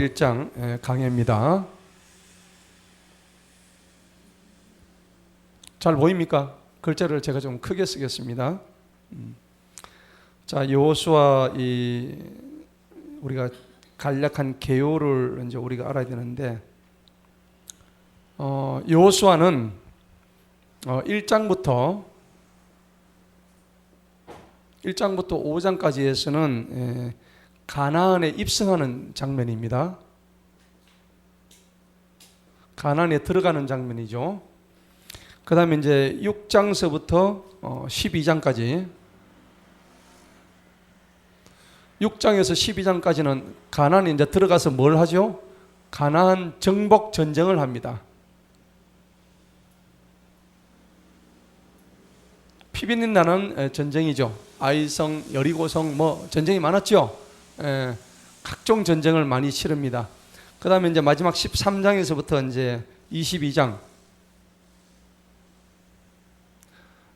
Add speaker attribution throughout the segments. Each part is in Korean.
Speaker 1: 1장 강해입니다. 잘 보입니까? 글자를 제가 좀 크게 쓰겠습니다. 자, 여호수아 우리가 간략한 개요를 이제 우리가 알아야 되는데, 여호수아는 1장부터 5장까지에서는 가나안에 입성하는 장면입니다. 가나안에 들어가는 장면이죠. 그 다음에 이제 6장서부터 12장까지, 6장에서 12장까지는 가나안에 이제 들어가서 뭘 하죠? 가나안 정복 전쟁을 합니다. 피비린 나는 전쟁이죠. 아이성, 여리고성 전쟁이 많았죠. 각종 전쟁을 많이 치릅니다. 그 다음에 이제 마지막 13장에서부터 이제 22장,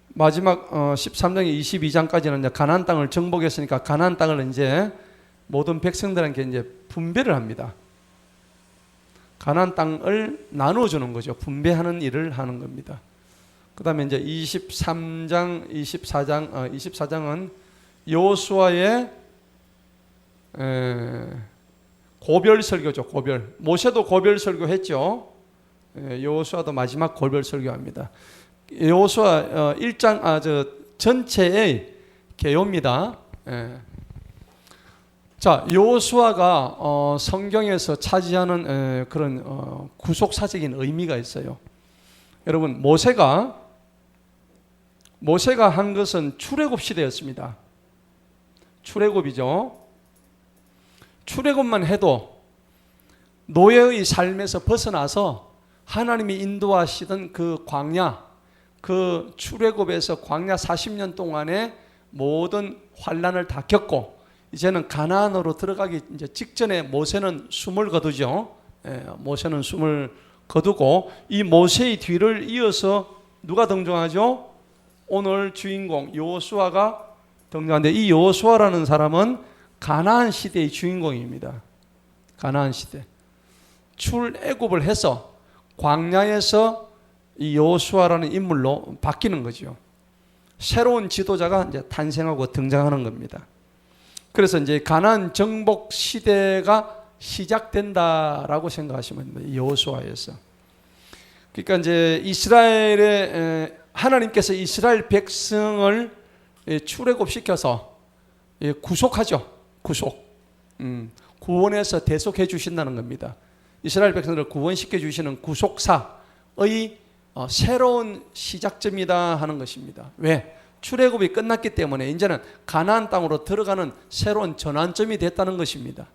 Speaker 1: 마지막 13장에 22장까지는 이제 가나안 땅을 정복했으니까 가나안 땅을 이제 모든 백성들에게 이제 분배를 합니다. 가나안 땅을 나누어주는 거죠. 분배하는 일을 하는 겁니다. 그 다음에 이제 23장, 24장은 여호수아의 고별 설교죠. 고별. 모세도 고별 설교했죠. 여호수아도 마지막 고별 설교합니다. 여호수아 1장 전체의 개요입니다. 자, 여호수아가 성경에서 차지하는 그런 구속사적인 의미가 있어요. 여러분, 모세가 한 것은 출애굽 시대였습니다. 출애굽이죠. 출애굽만 해도 노예의 삶에서 벗어나서 하나님이 인도하시던 그 광야, 그 출애굽에서 광야 40년 동안의 모든 환난을 다 겪고 이제는 가나안으로 들어가기 이제 직전에 모세는 숨을 거두죠. 모세는 숨을 거두고 이 모세의 뒤를 이어서 누가 등장하죠? 오늘 주인공 여호수아가 등장하는데, 이 여호수아라는 사람은 가나안 시대의 주인공입니다. 가나안 시대. 출애굽을 해서 광야에서 이 여호수아라는 인물로 바뀌는 거죠. 새로운 지도자가 이제 탄생하고 등장하는 겁니다. 그래서 이제 가나안 정복 시대가 시작된다라고 생각하시면 됩니다. 여호수아에서. 그러니까 이제 하나님께서 이스라엘 백성을 출애굽시켜서 구속하죠. 구원해서 대속해 주신다는 겁니다. 이스라엘 백성들을 구원시켜 주시는 구속사의 새로운 시작점이다 하는 것입니다. 왜? 출애굽이 끝났기 때문에 이제는 가나안 땅으로 들어가는 새로운 전환점이 됐다는 것입니다.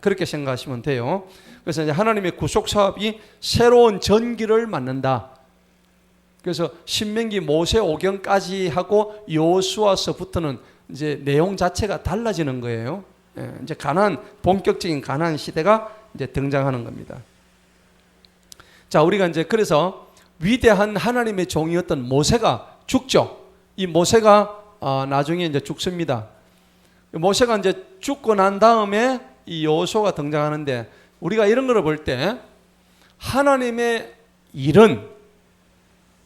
Speaker 1: 그렇게 생각하시면 돼요. 그래서 이제 하나님의 구속 사업이 새로운 전기를 맞는다. 그래서 신명기 모세오경까지 하고 여호수아서부터는 이제 내용 자체가 달라지는 거예요. 이제 본격적인 가나안 시대가 이제 등장하는 겁니다. 자, 우리가 이제 그래서 위대한 하나님의 종이었던 모세가 죽죠. 이 모세가 나중에 이제 죽습니다. 모세가 이제 죽고 난 다음에 이 여호수아가 등장하는데, 우리가 이런 걸 볼 때 하나님의 일은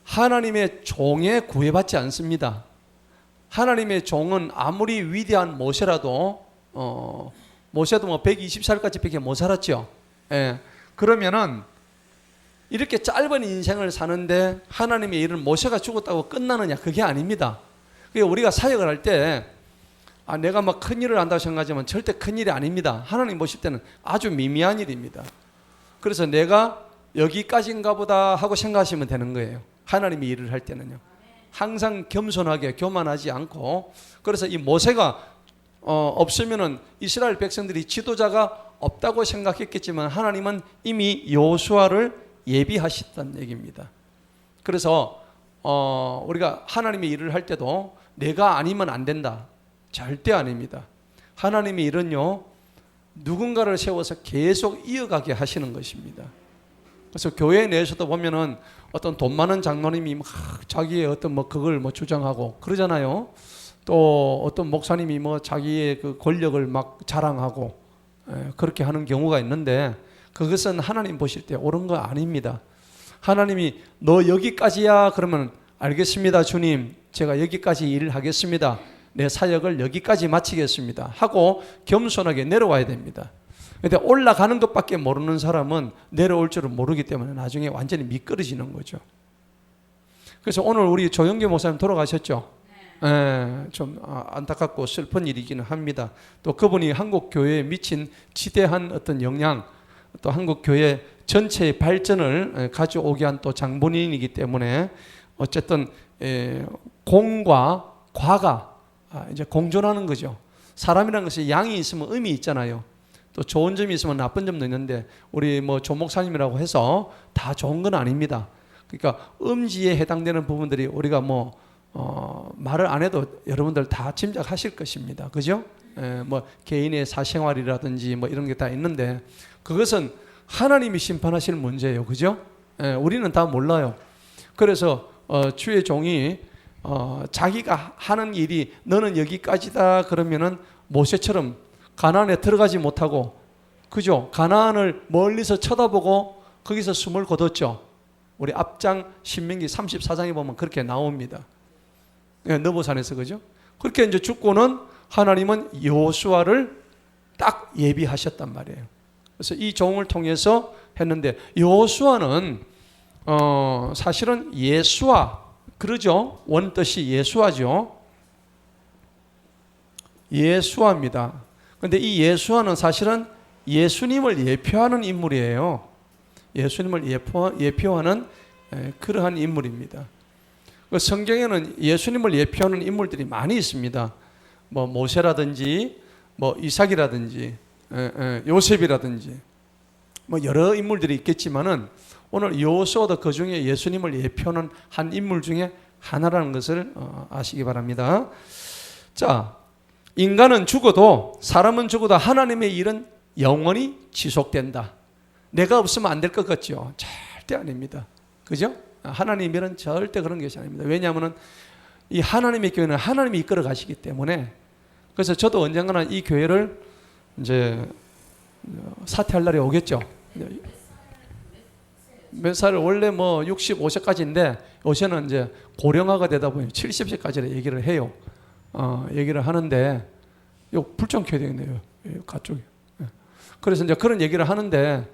Speaker 1: 하나님의 종에 구애받지 않습니다. 하나님의 종은 아무리 위대한 모세라도 모세도 120살까지 밖에 못 살았죠. 그러면은 이렇게 짧은 인생을 사는데 하나님의 일은 모세가 죽었다고 끝나느냐? 그게 아닙니다. 그러니까 우리가 사역을 할 때 내가 막 큰 일을 한다고 생각하지만 절대 큰 일이 아닙니다. 하나님 보실 때는 아주 미미한 일입니다. 그래서 내가 여기까지인가 보다 하고 생각하시면 되는 거예요. 하나님이 일을 할 때는요. 항상 겸손하게 교만하지 않고. 그래서 이 모세가 없으면은 이스라엘 백성들이 지도자가 없다고 생각했겠지만 하나님은 이미 여호수아를 예비하셨다는 얘기입니다. 그래서 우리가 하나님의 일을 할 때도 내가 아니면 안 된다. 절대 아닙니다. 하나님의 일은요, 누군가를 세워서 계속 이어가게 하시는 것입니다. 그래서 교회 내에서도 보면은 어떤 돈 많은 장로님이 막 자기의 어떤 그걸 주장하고 그러잖아요. 또 어떤 목사님이 자기의 그 권력을 막 자랑하고 그렇게 하는 경우가 있는데 그것은 하나님 보실 때 옳은 거 아닙니다. 하나님이 너 여기까지야 그러면 알겠습니다 주님, 제가 여기까지 일을 하겠습니다, 내 사역을 여기까지 마치겠습니다 하고 겸손하게 내려와야 됩니다. 그런데 올라가는 것밖에 모르는 사람은 내려올 줄을 모르기 때문에 나중에 완전히 미끄러지는 거죠. 그래서 오늘 우리 조영기 목사님 돌아가셨죠. 좀 안타깝고 슬픈 일이기는 합니다. 또 그분이 한국 교회에 미친 지대한 어떤 영향, 또 한국 교회 전체의 발전을 가져오게 한 또 장본인이기 때문에 어쨌든 공과 과가 이제 공존하는 거죠. 사람이라는 것이 양이 있으면 음이 있잖아요. 또 좋은 점이 있으면 나쁜 점도 있는데 우리 뭐 조 목사님이라고 해서 다 좋은 건 아닙니다. 그러니까 음지에 해당되는 부분들이 우리가 말을 안 해도 여러분들 다 짐작하실 것입니다. 그죠? 뭐 개인의 사생활이라든지 뭐 이런 게 다 있는데 그것은 하나님이 심판하실 문제예요. 그죠? 우리는 다 몰라요. 그래서 주의 종이 자기가 하는 일이 너는 여기까지다 그러면은 모세처럼 가나안에 들어가지 못하고, 그죠? 가나안을 멀리서 쳐다보고 거기서 숨을 거뒀죠. 우리 앞장 신명기 34장에 보면 그렇게 나옵니다. 느보산에서, 그죠? 그렇게 이제 죽고는 하나님은 여호수아를 딱 예비하셨단 말이에요. 그래서 이 종을 통해서 했는데 여호수아는 사실은 예수아, 그러죠? 원뜻이 예수아죠. 예수아입니다. 그런데 이 예수아는 사실은 예수님을 예표하는 인물이에요. 예수님을 예표하는 그러한 인물입니다. 성경에는 예수님을 예표하는 인물들이 많이 있습니다. 뭐 모세라든지 뭐 이삭이라든지 요셉이라든지 뭐 여러 인물들이 있겠지만은 오늘 여호수아도 그 중에 예수님을 예표하는 한 인물 중에 하나라는 것을 아시기 바랍니다. 자, 인간은 죽어도, 사람은 죽어도 하나님의 일은 영원히 지속된다. 내가 없으면 안 될 것 같죠? 절대 아닙니다. 그죠? 하나님의 일은 절대 그런 것이 아닙니다. 왜냐하면 이 하나님의 교회는 하나님이 이끌어 가시기 때문에. 그래서 저도 언젠가는 이 교회를 이제 사퇴할 날이 오겠죠. 몇 살을 원래 뭐 65세까지인데 요새는 이제 고령화가 되다 보니 70세까지 얘기를 해요. 얘기를 하는데 요 불정켜야 되겠네요. 가쪽에. 그래서 이제 그런 얘기를 하는데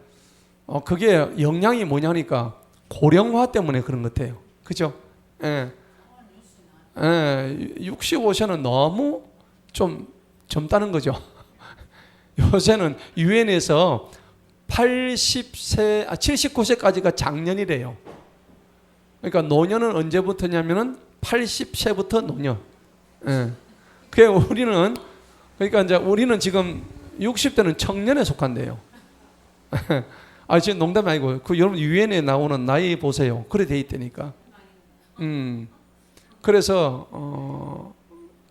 Speaker 1: 그게 영향이 뭐냐니까 고령화 때문에 그런 것 같아요. 그죠? 65세는 너무 좀 젊다는 거죠. 요새는 유엔에서 79세까지가 장년이래요. 그러니까 노년은 언제부터냐면은 80세부터 노년. 그게 우리는, 그러니까 이제 우리는 지금 60대는 청년에 속한대요. 지금 농담이 아니고 그 여러분 유엔에 나오는 나이 보세요. 그래 돼 있다니까. 그래서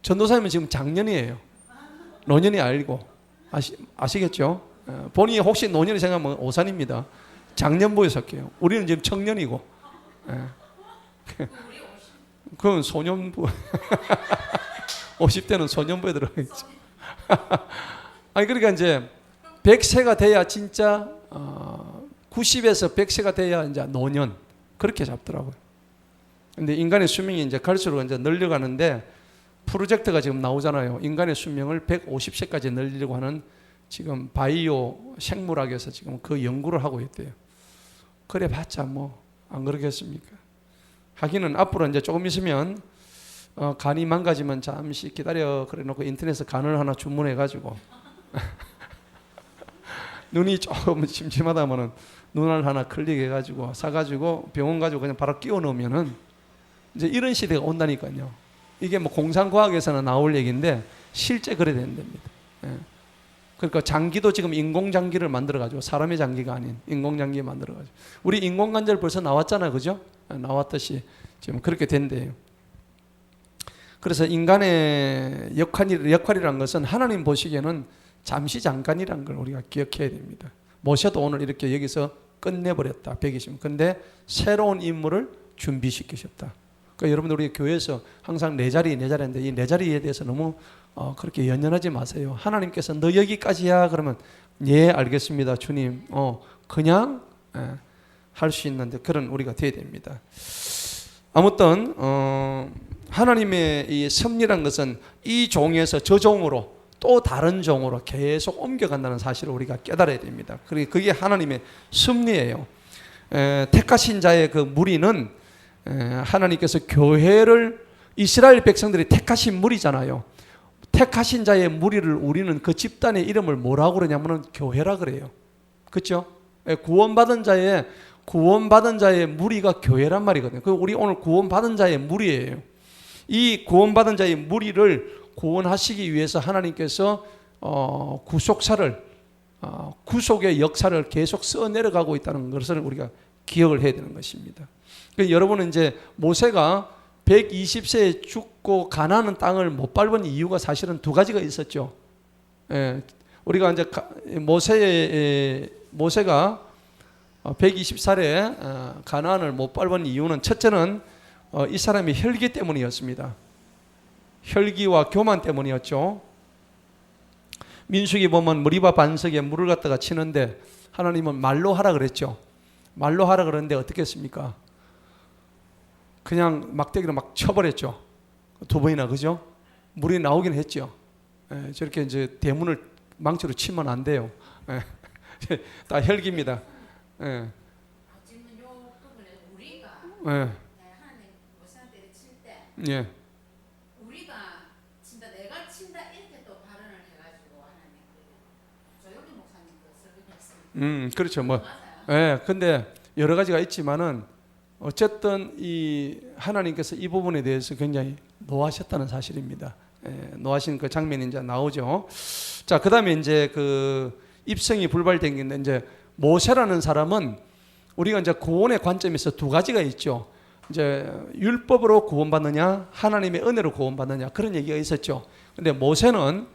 Speaker 1: 전도사님은 지금 장년이에요. 노년이 아니고 아시겠죠? 본인이 혹시 노년이 생각하면 오산입니다. 장년부에 속해요. 우리는 지금 청년이고. 그건 소년부. 50대는 소년부에 들어가 있죠. 아니 그러니까 이제 100세가 돼야 진짜 90에서 100세가 돼야 이제 노년 그렇게 잡더라고요. 근데 인간의 수명이 이제 갈수록 이제 늘려가는데 프로젝트가 지금 나오잖아요. 인간의 수명을 150세까지 늘리려고 하는 지금 바이오 생물학에서 지금 그 연구를 하고 있대요. 그래 봤자 뭐 안 그러겠습니까? 하기는 앞으로 이제 조금 있으면 간이 망가지면 잠시 기다려 그래 놓고 인터넷에 간을 하나 주문해 가지고 눈이 조금 심심하다면은 눈알 하나 클릭해 가지고 사 가지고 병원 가지고 그냥 바로 끼워 넣으면은 이제 이런 시대가 온다니까요. 이게 뭐 공상과학에서는 나올 얘기인데 실제 그래 된답니다. 그러니까 장기도 지금 인공장기를 만들어가지고 사람의 장기가 아닌 인공장기 만들어가지고 우리 인공관절 벌써 나왔잖아요. 그죠? 나왔듯이 지금 그렇게 된대요. 그래서 인간의 역할이라는 것은 하나님 보시기에는 잠시 잠깐이라는 걸 우리가 기억해야 됩니다. 모세도 오늘 이렇게 여기서 끝내버렸다. 120. 근데 새로운 인물을 준비시키셨다. 그러니까 여러분들 우리 교회에서 항상 내 자리인데 이 내 자리에 대해서 너무 그렇게 연연하지 마세요. 하나님께서 너 여기까지야 그러면 예, 알겠습니다, 주님. 그냥 할 수 있는데 그런 우리가 돼야 됩니다. 아무튼 하나님의 이 섭리란 것은 이 종에서 저 종으로 또 다른 종으로 계속 옮겨간다는 사실을 우리가 깨달아야 됩니다. 그게 하나님의 섭리예요. 택하신 자의 그 무리는 하나님께서 교회를 이스라엘 백성들이 택하신 무리잖아요. 택하신 자의 무리를 우리는 그 집단의 이름을 뭐라고 그러냐면은 교회라 그래요. 그렇죠? 구원받은 자의 무리가 교회란 말이거든요. 우리 오늘 구원받은 자의 무리예요. 이 구원받은 자의 무리를 구원하시기 위해서 하나님께서 구속사를 구속의 역사를 계속 써 내려가고 있다는 것을 우리가 기억을 해야 되는 것입니다. 여러분은 이제 모세가 120세에 죽고 가나안 땅을 못 밟은 이유가 사실은 두 가지가 있었죠. 우리가 이제 모세가 120살에 가나안을 못 밟은 이유는 첫째는 이 사람이 혈기 때문이었습니다. 혈기와 교만 때문이었죠. 민수기 보면 머리바 반석에 물을 갖다가 치는데 하나님은 말로 하라 그랬죠. 말로 하라 그랬는데 어떻게 했습니까? 그냥 막대기로 막 쳐버렸죠. 두 번이나, 그죠? 물이 나오긴 했죠. 저렇게 이제 대문을 망치로 치면 안 돼요. 다 혈기입니다.
Speaker 2: 지금 요 부분에 우리가
Speaker 1: 하나님
Speaker 2: 모세한테 칠 때
Speaker 1: 예.
Speaker 2: 우리가 친다, 내가 친다 이렇게 또 발언을 해가지고 하나님 조용히 목사님 그 설교했습니다.
Speaker 1: 그렇죠. 뭐,
Speaker 2: 맞아요.
Speaker 1: 근데 여러 가지가 있지만은 어쨌든 이 하나님께서 이 부분에 대해서 굉장히 노하셨다는 사실입니다. 노하신 그 장면이 이제 나오죠. 자, 그다음에 이제 그 입성이 불발된 게 이제 모세라는 사람은 우리가 이제 구원의 관점에서 두 가지가 있죠. 이제 율법으로 구원받느냐, 하나님의 은혜로 구원받느냐, 그런 얘기가 있었죠. 근데 모세는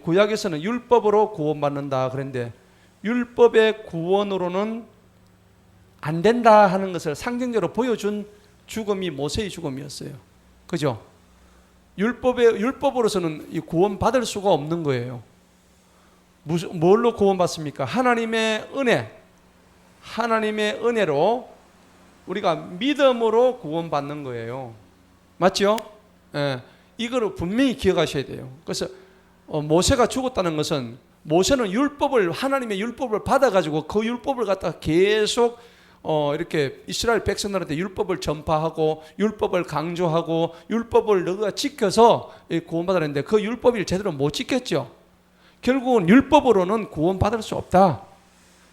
Speaker 1: 구약에서는 율법으로 구원받는다 그랬는데 율법의 구원으로는 안 된다 하는 것을 상징적으로 보여준 죽음이 모세의 죽음이었어요. 그죠? 율법으로서는 이 구원받을 수가 없는 거예요. 뭘로 구원받습니까? 하나님의 은혜로 우리가 믿음으로 구원받는 거예요. 맞죠? 이거를 분명히 기억하셔야 돼요. 그래서 모세가 죽었다는 것은 모세는 하나님의 율법을 받아가지고 그 율법을 갖다가 계속 이렇게 이스라엘 백성들한테 율법을 전파하고 율법을 강조하고 율법을 너가 지켜서 구원받았는데 그 율법을 제대로 못 지켰죠. 결국은 율법으로는 구원받을 수 없다.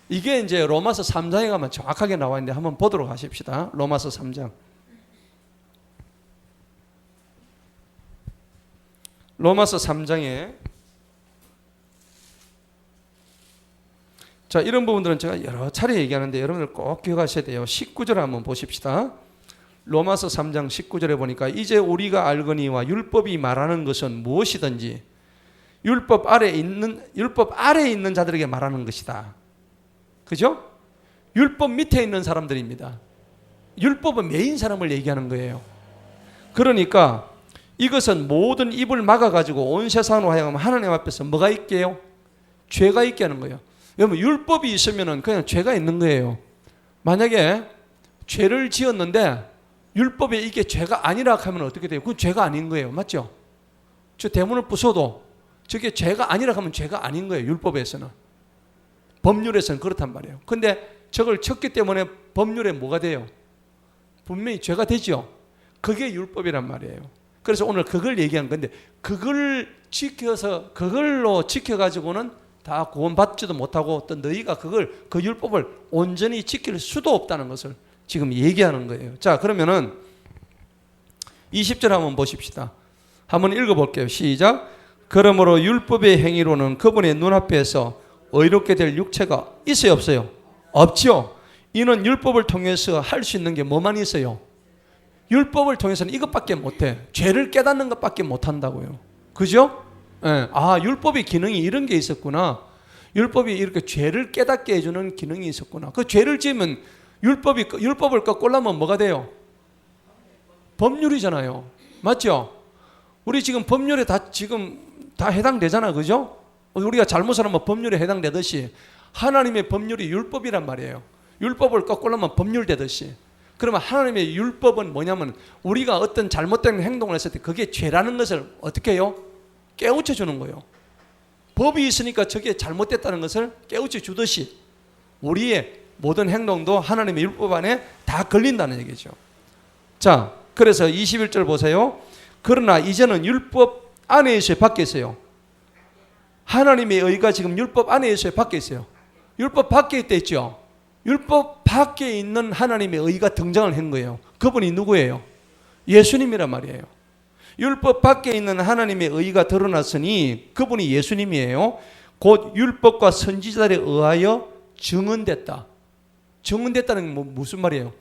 Speaker 1: 이게 이제 로마서 3장에 가면 정확하게 나와 있는데 한번 보도록 하십시다. 로마서 3장. 로마서 3장에 자, 이런 부분들은 제가 여러 차례 얘기하는데 여러분들 꼭 기억하셔야 돼요. 19절 한번 보십시다. 로마서 3장 19절에 보니까 이제 우리가 알거니와 율법이 말하는 것은 무엇이든지 율법 아래에 있는 자들에게 말하는 것이다. 그죠? 율법 밑에 있는 사람들입니다. 율법은 메인 사람을 얘기하는 거예요. 그러니까 이것은 모든 입을 막아가지고 온 세상으로 하여금 하나님 앞에서 뭐가 있게요? 죄가 있게 하는 거예요. 여러분 율법이 있으면 그냥 죄가 있는 거예요. 만약에 죄를 지었는데 율법에 이게 죄가 아니라 하면 어떻게 돼요? 그건 죄가 아닌 거예요. 맞죠? 저 대문을 부숴도 저게 죄가 아니라 하면 죄가 아닌 거예요. 율법에서는. 법률에서는 그렇단 말이에요. 근데 저걸 쳤기 때문에 법률에 뭐가 돼요? 분명히 죄가 되죠. 그게 율법이란 말이에요. 그래서 오늘 그걸 얘기한 건데 그걸로 지켜가지고는 다 구원받지도 못하고 또 너희가 그 율법을 온전히 지킬 수도 없다는 것을 지금 얘기하는 거예요. 자, 그러면은 20절 한번 보십시다. 한번 읽어볼게요. 시작. 그러므로 율법의 행위로는 그분의 눈앞에서 의롭게 될 육체가 있어요, 없어요? 없죠. 이는 율법을 통해서 할 수 있는 게 뭐만 있어요? 율법을 통해서는 이것밖에 못해. 죄를 깨닫는 것밖에 못한다고요. 그죠? 율법의 기능이 이런 게 있었구나. 율법이 이렇게 죄를 깨닫게 해주는 기능이 있었구나. 그 죄를 지으면 율법을 꺾으려면 뭐가 돼요? 법률이잖아요. 맞죠? 우리 지금 법률에 다 해당되잖아. 그죠? 우리가 잘못을 하면 법률에 해당되듯이 하나님의 법률이 율법이란 말이에요. 율법을 거꾸로 하면 법률 되듯이. 그러면 하나님의 율법은 뭐냐면 우리가 어떤 잘못된 행동을 했을 때 그게 죄라는 것을 어떻게 해요? 깨우쳐 주는 거예요. 법이 있으니까 저게 잘못됐다는 것을 깨우쳐 주듯이 우리의 모든 행동도 하나님의 율법 안에 다 걸린다는 얘기죠. 자, 그래서 21절 보세요. 그러나 이제는 율법 안에 있어요, 밖에 있어요? 하나님의 의가 지금 율법 안에 있어요, 밖에 있어요? 율법 밖에 있다 했죠. 율법 밖에 있는 하나님의 의가 등장을 한 거예요. 그분이 누구예요? 예수님이란 말이에요. 율법 밖에 있는 하나님의 의가 드러났으니 그분이 예수님이에요. 곧 율법과 선지자들에 의하여 증언됐다. 증언됐다는 건 무슨 말이에요?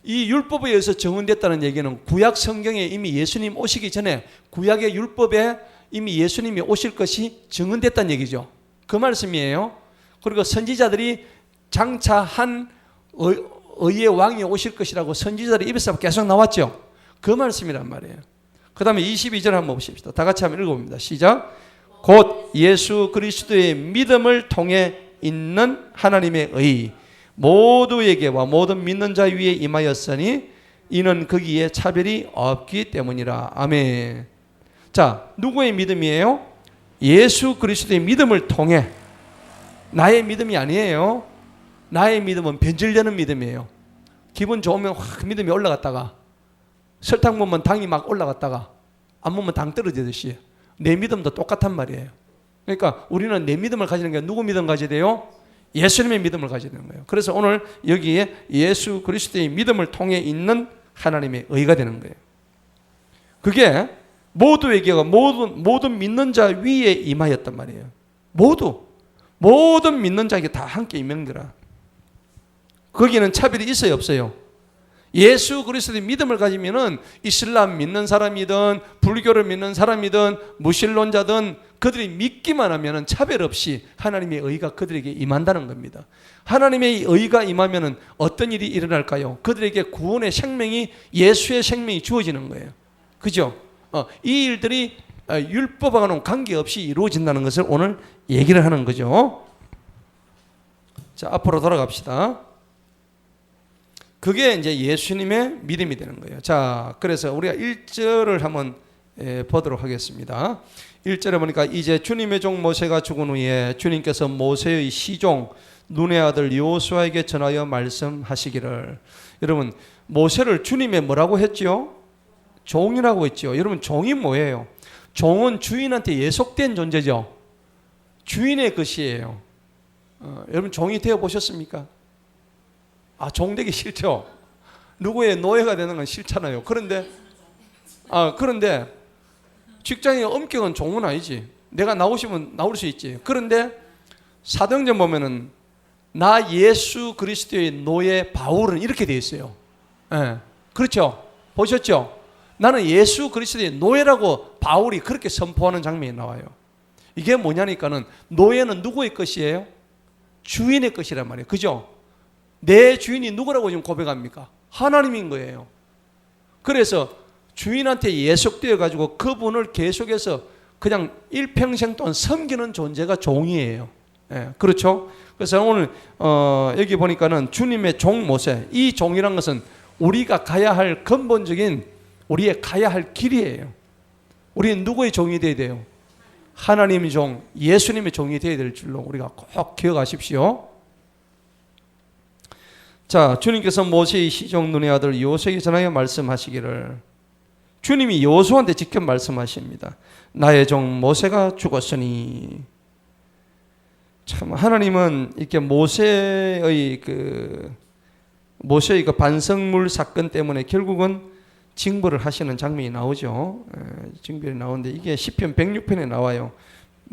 Speaker 1: 이 율법에 의해서 증언됐다는 얘기는 구약 성경에 이미 예수님 오시기 전에 구약의 율법에 이미 예수님이 오실 것이 증언됐다는 얘기죠. 그 말씀이에요. 그리고 선지자들이 장차 한 의의 왕이 오실 것이라고 선지자들의 입에서 계속 나왔죠. 그 말씀이란 말이에요. 그 다음에 22절 한번 보십시다. 다 같이 한번 읽어봅니다. 시작. 곧 예수 그리스도의 믿음을 통해 있는 하나님의 의 모두에게와 모든 믿는 자 위에 임하였으니 이는 거기에 차별이 없기 때문이라. 아멘. 자, 누구의 믿음이에요? 예수 그리스도의 믿음을 통해. 나의 믿음이 아니에요. 나의 믿음은 변질되는 믿음이에요. 기분 좋으면 확 믿음이 올라갔다가 설탕 먹으면 당이 막 올라갔다가 안 먹으면 당 떨어지듯이 내 믿음도 똑같단 말이에요. 그러니까 우리는 내 믿음을 가지는 게 누구 믿음 가져야 돼요? 예수님의 믿음을 가져야 되는 거예요. 그래서 오늘 여기에 예수 그리스도의 믿음을 통해 있는 하나님의 의가 되는 거예요. 그게 모두에게가 모든 믿는 자 위에 임하였단 말이에요. 모든 믿는 자에게 다 함께 임명되라. 거기는 차별이 있어요, 없어요? 예수 그리스도의 믿음을 가지면은 이슬람 믿는 사람이든 불교를 믿는 사람이든 무신론자든 그들이 믿기만 하면은 차별 없이 하나님의 의가 그들에게 임한다는 겁니다. 하나님의 의가 임하면은 어떤 일이 일어날까요? 그들에게 구원의 생명이 예수의 생명이 주어지는 거예요. 그죠? 이 일들이 율법하고는 관계없이 이루어진다는 것을 오늘 얘기를 하는 거죠. 자, 앞으로 돌아갑시다. 그게 이제 예수님의 믿음이 되는 거예요. 자, 그래서 우리가 1절을 한번 보도록 하겠습니다. 1절에 보니까 이제 주님의 종 모세가 죽은 후에 주님께서 모세의 시종 눈의 아들 여호수아에게 전하여 말씀하시기를. 여러분, 모세를 주님의 뭐라고 했죠? 종이라고 했죠. 여러분, 종이 뭐예요? 종은 주인한테 예속된 존재죠. 주인의 것이에요. 여러분, 종이 되어 보셨습니까? 종되기 싫죠. 누구의 노예가 되는 건 싫잖아요. 그런데 직장의 엄격한 종은 아니지. 내가 나오시면 나올 수 있지. 그런데 사도행전 보면은 나 예수 그리스도의 노예 바울은 이렇게 돼 있어요. 그렇죠. 보셨죠? 나는 예수 그리스도의 노예라고 바울이 그렇게 선포하는 장면이 나와요. 이게 뭐냐니까는 노예는 누구의 것이에요? 주인의 것이란 말이에요. 그죠? 내 주인이 누구라고 지금 고백합니까? 하나님인 거예요. 그래서 주인한테 예속되어 가지고 그분을 계속해서 그냥 일평생 동안 섬기는 존재가 종이에요. 그렇죠? 그래서 오늘 여기 보니까는 주님의 종 모세, 이 종이란 것은 우리가 가야 할 근본적인 우리의 가야 할 길이에요. 우리는 누구의 종이 되어야 돼요? 하나님의 종, 예수님의 종이 되어야 될 줄로 우리가 꼭 기억하십시오. 자, 주님께서 모세의 시종 눈의 아들 여호수아에게 전하여 말씀하시기를. 주님이 여호수아한테 직접 말씀하십니다. 나의 종 모세가 죽었으니. 참 하나님은 이렇게 모세의 그 반성물 사건 때문에 결국은 징벌을 하시는 장면이 나오죠. 징벌이 나오는데 이게 시편 106편에 나와요.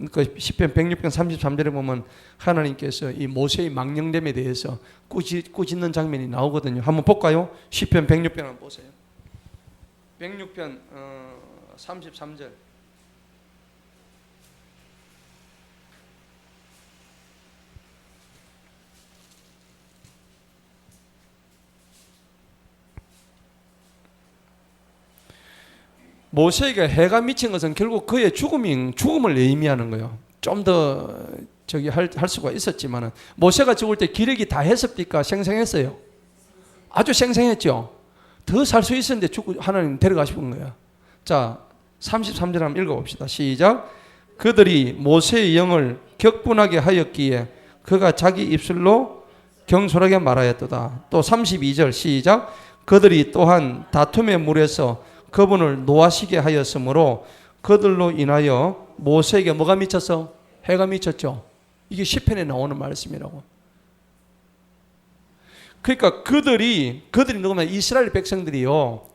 Speaker 1: 그 시편 106편 33절에 보면 하나님께서 이 모세의 망령됨에 대해서 꾸짖는 장면이 나오거든요. 한번 볼까요? 시편 106편 한번 보세요. 106편 33절. 모세에게 해가 미친 것은 결국 그의 죽음을 의미하는 거예요. 좀 더 할 수가 있었지만은 모세가 죽을 때 기력이 다 했습니까? 생생했어요. 아주 생생했죠. 더 살 수 있었는데 하나님 데려가시는 거야. 자, 33절 한번 읽어봅시다. 시작. 그들이 모세의 영을 격분하게 하였기에 그가 자기 입술로 경솔하게 말하였도다. 또 32절 시작. 그들이 또한 다툼의 물에서 그분을 노하시게 하였으므로 그들로 인하여 모세에게 뭐가 미쳤어? 해가 미쳤죠. 이게 시편에 나오는 말씀이라고. 그러니까 그들이 누구면 이스라엘 백성들이요,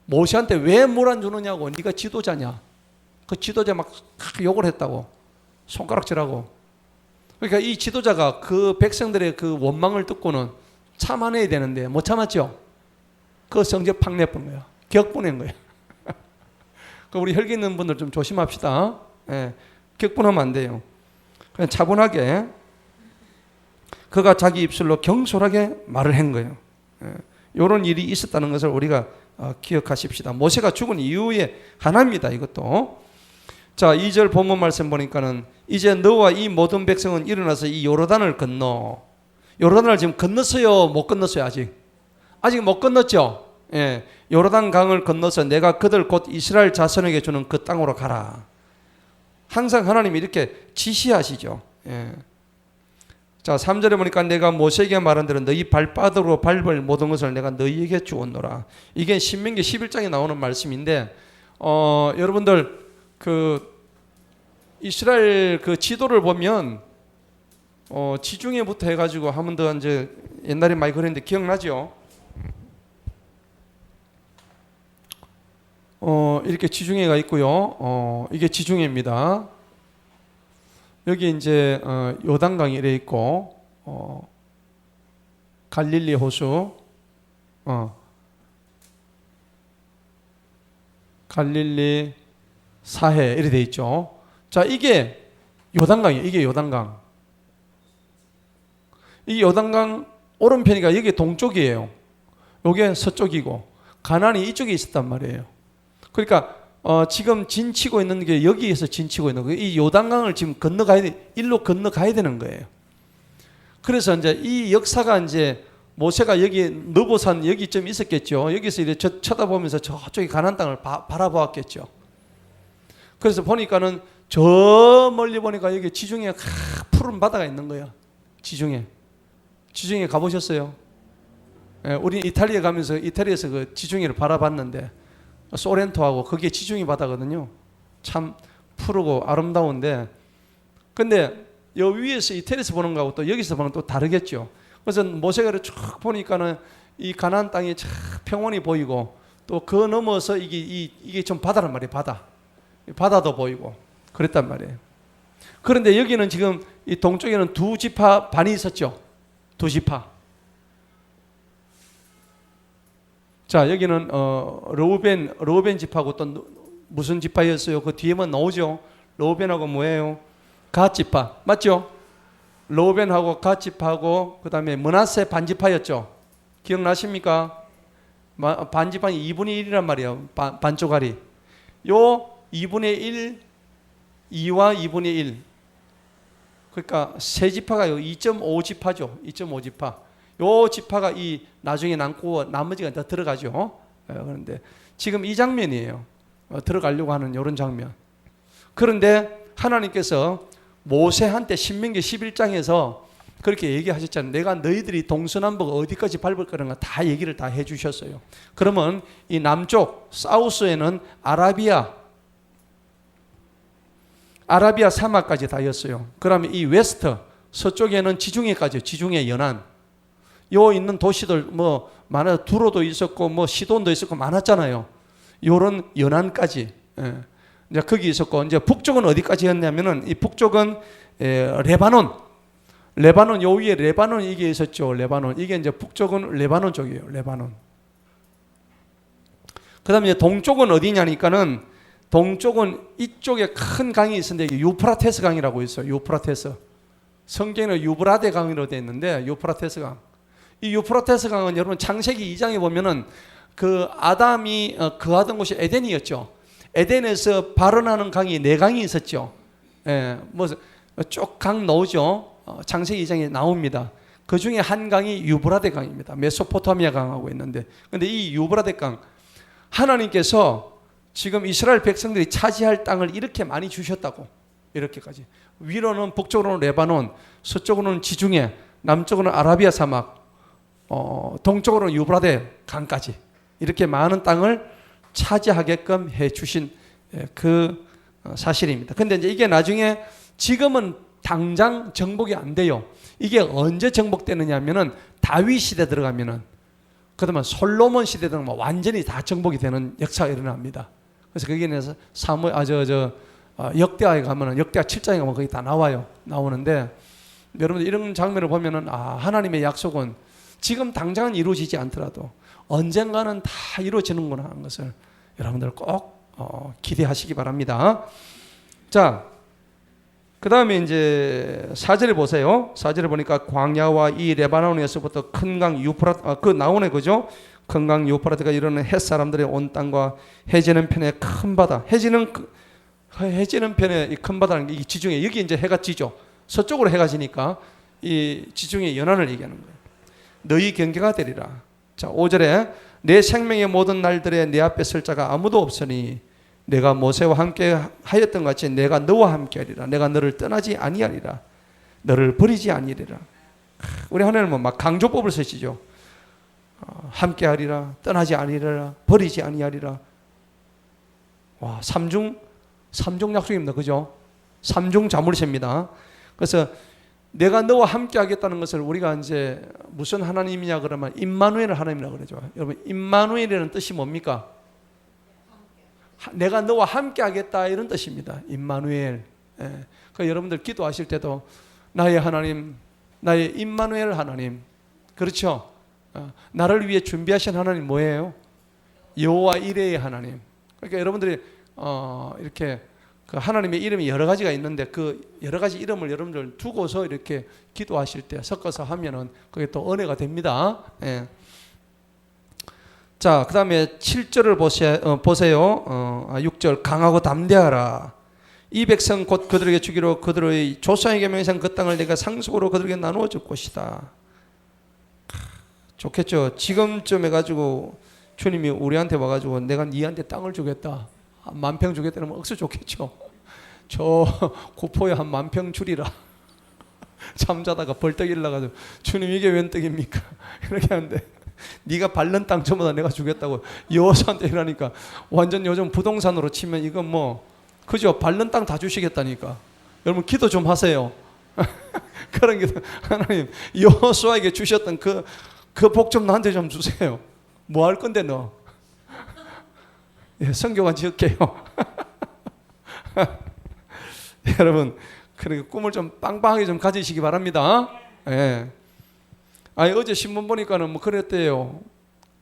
Speaker 1: 모세한테 왜 물 안 주느냐고. 네가 지도자냐. 그 지도자 막 욕을 했다고. 손가락질하고. 그러니까 이 지도자가 그 백성들의 그 원망을 듣고는 참아내야 되는데 못 참았죠. 그 성적 팍 내본 거야. 격분한 거야. 그 우리 혈기 있는 분들 좀 조심합시다. 예, 격분하면 안 돼요. 그냥 차분하게 그가 자기 입술로 경솔하게 말을 한 거예요. 예, 이런 일이 있었다는 것을 우리가 기억하십시다. 모세가 죽은 이유의 하나입니다. 이것도. 자, 2절 본문 말씀 보니까는 이제 너와 이 모든 백성은 일어나서 이 요르단을 건너. 요르단을 지금 건넜어요? 못 건넜어요? 아직 못 건넜죠? 예, 요르단 강을 건너서 내가 그들 곧 이스라엘 자손에게 주는 그 땅으로 가라. 항상 하나님이 이렇게 지시하시죠. 예. 자, 3절에 보니까 내가 모세에게 말한 대로 너희 발바닥으로 밟을 모든 것을 내가 너희에게 주었노라. 이게 신명기 11장에 나오는 말씀인데, 여러분들 그 이스라엘 그 지도를 보면 지중해부터 해가지고 한 번 더 이제 옛날에 많이 그랬는데 기억나죠? 이렇게 지중해가 있고요. 이게 지중해입니다. 여기 이제 요단강이 이래 있고, 갈릴리 호수, 갈릴리 사해 이래 돼 있죠. 자, 이게 요단강이에요. 이게 요단강. 이 요단강 오른편이가 여기 동쪽이에요. 요게 서쪽이고 가나안이 이쪽에 있었단 말이에요. 그러니까 지금 진치고 있는 게 여기에서 진치고 있는 거예요. 이 요단강을 지금 일로 건너가야 되는 거예요. 그래서 이제 이 역사가 이제 모세가 여기 느보산 여기쯤 있었겠죠. 여기서 이렇게 쳐다보면서 저쪽에 가나안 땅을 바라보았겠죠. 그래서 보니까는 저 멀리 보니까 여기 지중해 푸른 바다가 있는 거야. 지중해 가보셨어요? 예, 우리 이탈리아 가면서 이탈리아에서 그 지중해를 바라봤는데 소렌토하고 그게 지중해 바다거든요. 참 푸르고 아름다운데, 근데 여 위에서 이태리에서 보는 거하고 또 여기서 보는 또 다르겠죠. 그래서 모세가 쭉 보니까는 이 가나안 땅이 참 평원이 보이고 또 그 넘어서 이게 좀 바다란 말이에요. 바다도 보이고 그랬단 말이에요. 그런데 여기는 지금 이 동쪽에는 두 지파 반이 있었죠. 두 지파. 자, 여기는 르우벤 지파고 또 무슨 지파였어요? 그 뒤에만 나오죠. 르우벤하고 뭐예요? 갓 지파. 맞죠? 르우벤하고 갓 지파하고 그다음에 므낫세 반지파였죠. 기억나십니까? 반지파는 2분의 1이란 말이에요. 반쪽알이. 요 2분의 1, 2와 2분의 1. 그러니까 세 지파가 2.5지파죠. 2.5지파. 요 지파가 이 나중에 남고 나머지가 다 들어가죠. 그런데 지금 이 장면이에요. 들어가려고 하는 이런 장면. 그런데 하나님께서 모세한테 신명기 11장에서 그렇게 얘기하셨잖아요. 내가 너희들이 동서남북 어디까지 밟을 거라는 거 다 얘기를 다 해주셨어요. 그러면 이 남쪽 사우스에는 아라비아 사막까지 다였어요. 그러면 이 웨스트 서쪽에는 지중해까지, 지중해 연안. 요 있는 도시들 뭐 많아, 두로도 있었고 뭐 시돈도 있었고 많았잖아요. 요런 연안까지. 예. 이제 거기 있었고, 이제 북쪽은 어디까지였냐면은 이 북쪽은 레바논 요 위에 레바논 이게 있었죠. 레바논 이게 이제 북쪽은 레바논 쪽이에요. 레바논. 그다음에 동쪽은 어디냐니까는 동쪽은 이쪽에 큰 강이 있었는데 유프라테스 강이라고 있어요. 유프라테스. 성경에는 유브라데 강이라고 되어 있는데 유프라테스 강. 이 유프라테스 강은 여러분 창세기 2장에 보면은 그 아담이 거하던 곳이 에덴이었죠. 에덴에서 발원하는 강이 네 강이 있었죠. 예, 뭐 쭉 강 나오죠. 창세기 2장에 나옵니다. 그 중에 한 강이 유브라데 강입니다. 메소포타미아 강하고 있는데, 근데 이 유브라데 강, 하나님께서 지금 이스라엘 백성들이 차지할 땅을 이렇게 많이 주셨다고. 이렇게까지. 위로는 북쪽으로는 레바논, 서쪽으로는 지중해, 남쪽으로는 아라비아 사막, 동쪽으로는 유브라데 강까지 이렇게 많은 땅을 차지하게끔 해 주신 그 사실입니다. 근데 이제 이게 나중에 지금은 당장 정복이 안 돼요. 이게 언제 정복되느냐 하면은 다윗 시대 들어가면은, 그다음에 솔로몬 시대 들어가면 완전히 다 정복이 되는 역사가 일어납니다. 그래서 거기에 대해서 역대하에 가면은, 역대하 7장에 가면 거기 다 나오는데, 여러분들 이런 장면을 보면은 하나님의 약속은 지금 당장은 이루어지지 않더라도 언젠가는 다 이루어지는구나 하는 것을 여러분들 꼭 기대하시기 바랍니다. 자, 그 다음에 이제 4절을 보세요. 4절을 보니까 광야와 이 레바논에서부터 큰 강 유프라트, 나오네, 그죠? 큰 강 유프라트가 이르는 헷 사람들의 온 땅과 해지는 편의 큰 바다. 해지는 편의 이 큰 바다는 이 지중해, 여기 이제 해가 지죠. 서쪽으로 해가 지니까 이 지중해 연안을 얘기하는 거예요. 너희 경계가 되리라. 자, 5절에 내 생명의 모든 날들에 내 앞에 설 자가 아무도 없으니 내가 모세와 함께 하였던 같이 내가 너와 함께 하리라. 내가 너를 떠나지 아니하리라. 너를 버리지 아니하리라. 우리 하나님은 막 강조법을 쓰시죠. 함께 하리라, 떠나지 아니하리라, 버리지 아니하리라. 와, 삼중 약속입니다. 그죠? 삼중 자물쇠입니다. 그래서 내가 너와 함께 하겠다는 것을 우리가 이제 무슨 하나님이냐 그러면 임마누엘 하나님이라고 그러죠. 여러분, 임마누엘이라는 뜻이 뭡니까? 내가 너와 함께 하겠다, 이런 뜻입니다. 임마누엘. 예. 그러니까 여러분들 기도하실 때도 나의 하나님, 나의 임마누엘 하나님, 그렇죠? 나를 위해 준비하신 하나님 뭐예요? 여호와 이레의 하나님. 그러니까 여러분들이 이렇게 그 하나님의 이름이 여러 가지가 있는데 그 여러 가지 이름을 여러분들 두고서 이렇게 기도하실 때 섞어서 하면은 그게 또 은혜가 됩니다. 예. 자, 그 다음에 7절을 보세요. 6절 강하고 담대하라. 이 백성 곧 그들에게 주기로 그들의 조상에게 명한 그 땅을 내가 상속으로 그들에게 나누어 줄 것이다. 좋겠죠. 지금쯤 해가지고 주님이 우리한테 와가지고 내가 니한테 땅을 주겠다, 10,000평 주겠다 그러면 억수 좋겠죠. 저 고포에 10,000평 주리라. 잠자다가 벌떡 일어나가지고 주님 이게 웬 떡입니까? 이렇게 하는데 네가 밟는 땅 전부 다 내가 주겠다고 여호수아한테 이러니까 완전 요즘 부동산으로 치면 이건 뭐 그죠? 밟는 땅 다 주시겠다니까. 여러분 기도 좀 하세요. 그런 기도. 하나님 여호수아에게 주셨던 그 복 좀 나한테 좀 주세요. 뭐 할 건데 너? 예, 성교관 지을게요. 여러분 그렇게 꿈을 좀 빵빵하게 좀 가지시기 바랍니다. 예. 아니 어제 신문 보니까는 뭐 그랬대요.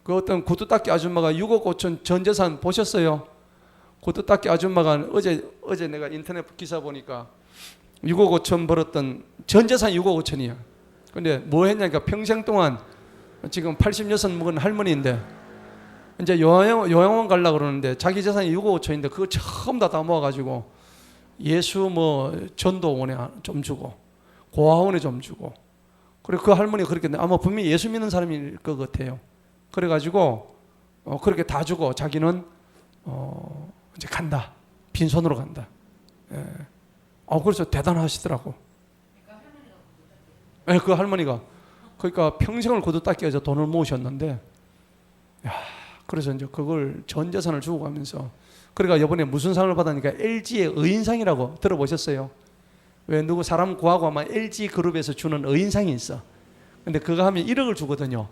Speaker 1: 그 어떤 구두 닦기 아줌마가 6억 5천 전 재산 보셨어요? 구두 닦기 아줌마가 어제 내가 인터넷 기사 보니까 6억 5천 벌었던 전 재산 6억 5천이야. 근데 뭐 했냐니까 평생 동안 지금 86 먹은 할머니인데 이제 요양원 가려고 그러는데 자기 재산이 6억 5천인데 그거 처음 다 모아가지고 예수 뭐 전도원에 좀 주고 고아원에 좀 주고, 그리고 그 할머니가 그렇게 아마 분명히 예수 믿는 사람일 것 같아요. 그래가지고 그렇게 다 주고 자기는 이제 간다, 빈손으로 간다. 예. 그래서 대단하시더라고. 예, 그 할머니가 그러니까 평생을 구두 닦기 위해서 돈을 모으셨는데, 야, 그래서 이제 그걸 전 재산을 주고 가면서, 그러니까 이번에 무슨 상을 받으니까 LG의 의인상이라고 들어보셨어요? 왜 누구 사람 구하고 아마 LG 그룹에서 주는 의인상이 있어. 근데 그거 하면 1억을 주거든요.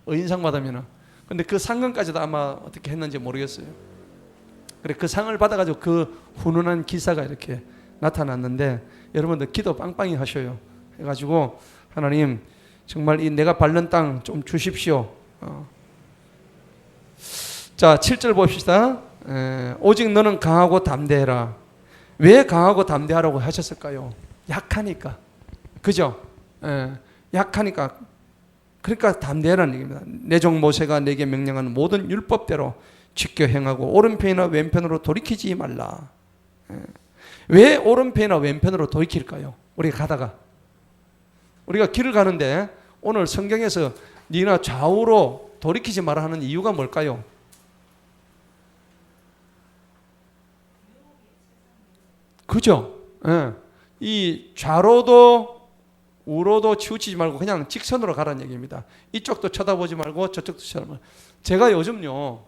Speaker 1: 의인상 받으면은. 근데 그 상금까지도 아마 어떻게 했는지 모르겠어요. 그래 그 상을 받아가지고 그 훈훈한 기사가 이렇게 나타났는데, 여러분들 기도 빵빵히 하셔요. 해가지고 하나님 정말 이 내가 밟는 땅 좀 주십시오. 자 7절 봅시다. 오직 너는 강하고 담대해라. 왜 강하고 담대하라고 하셨을까요? 약하니까. 그죠? 약하니까. 그러니까 담대하라는 얘기입니다. 내 종 모세가 내게 명령한 모든 율법대로 지켜 행하고 오른편이나 왼편으로 돌이키지 말라. 왜 오른편이나 왼편으로 돌이킬까요? 우리가 가다가 우리가 길을 가는데 오늘 성경에서 니나 좌우로 돌이키지 마라 하는 이유가 뭘까요? 그죠? 예. 이 좌로도 우로도 치우치지 말고 그냥 직선으로 가라는 얘기입니다. 이쪽도 쳐다보지 말고 저쪽도 쳐다보지 말고. 제가 요즘요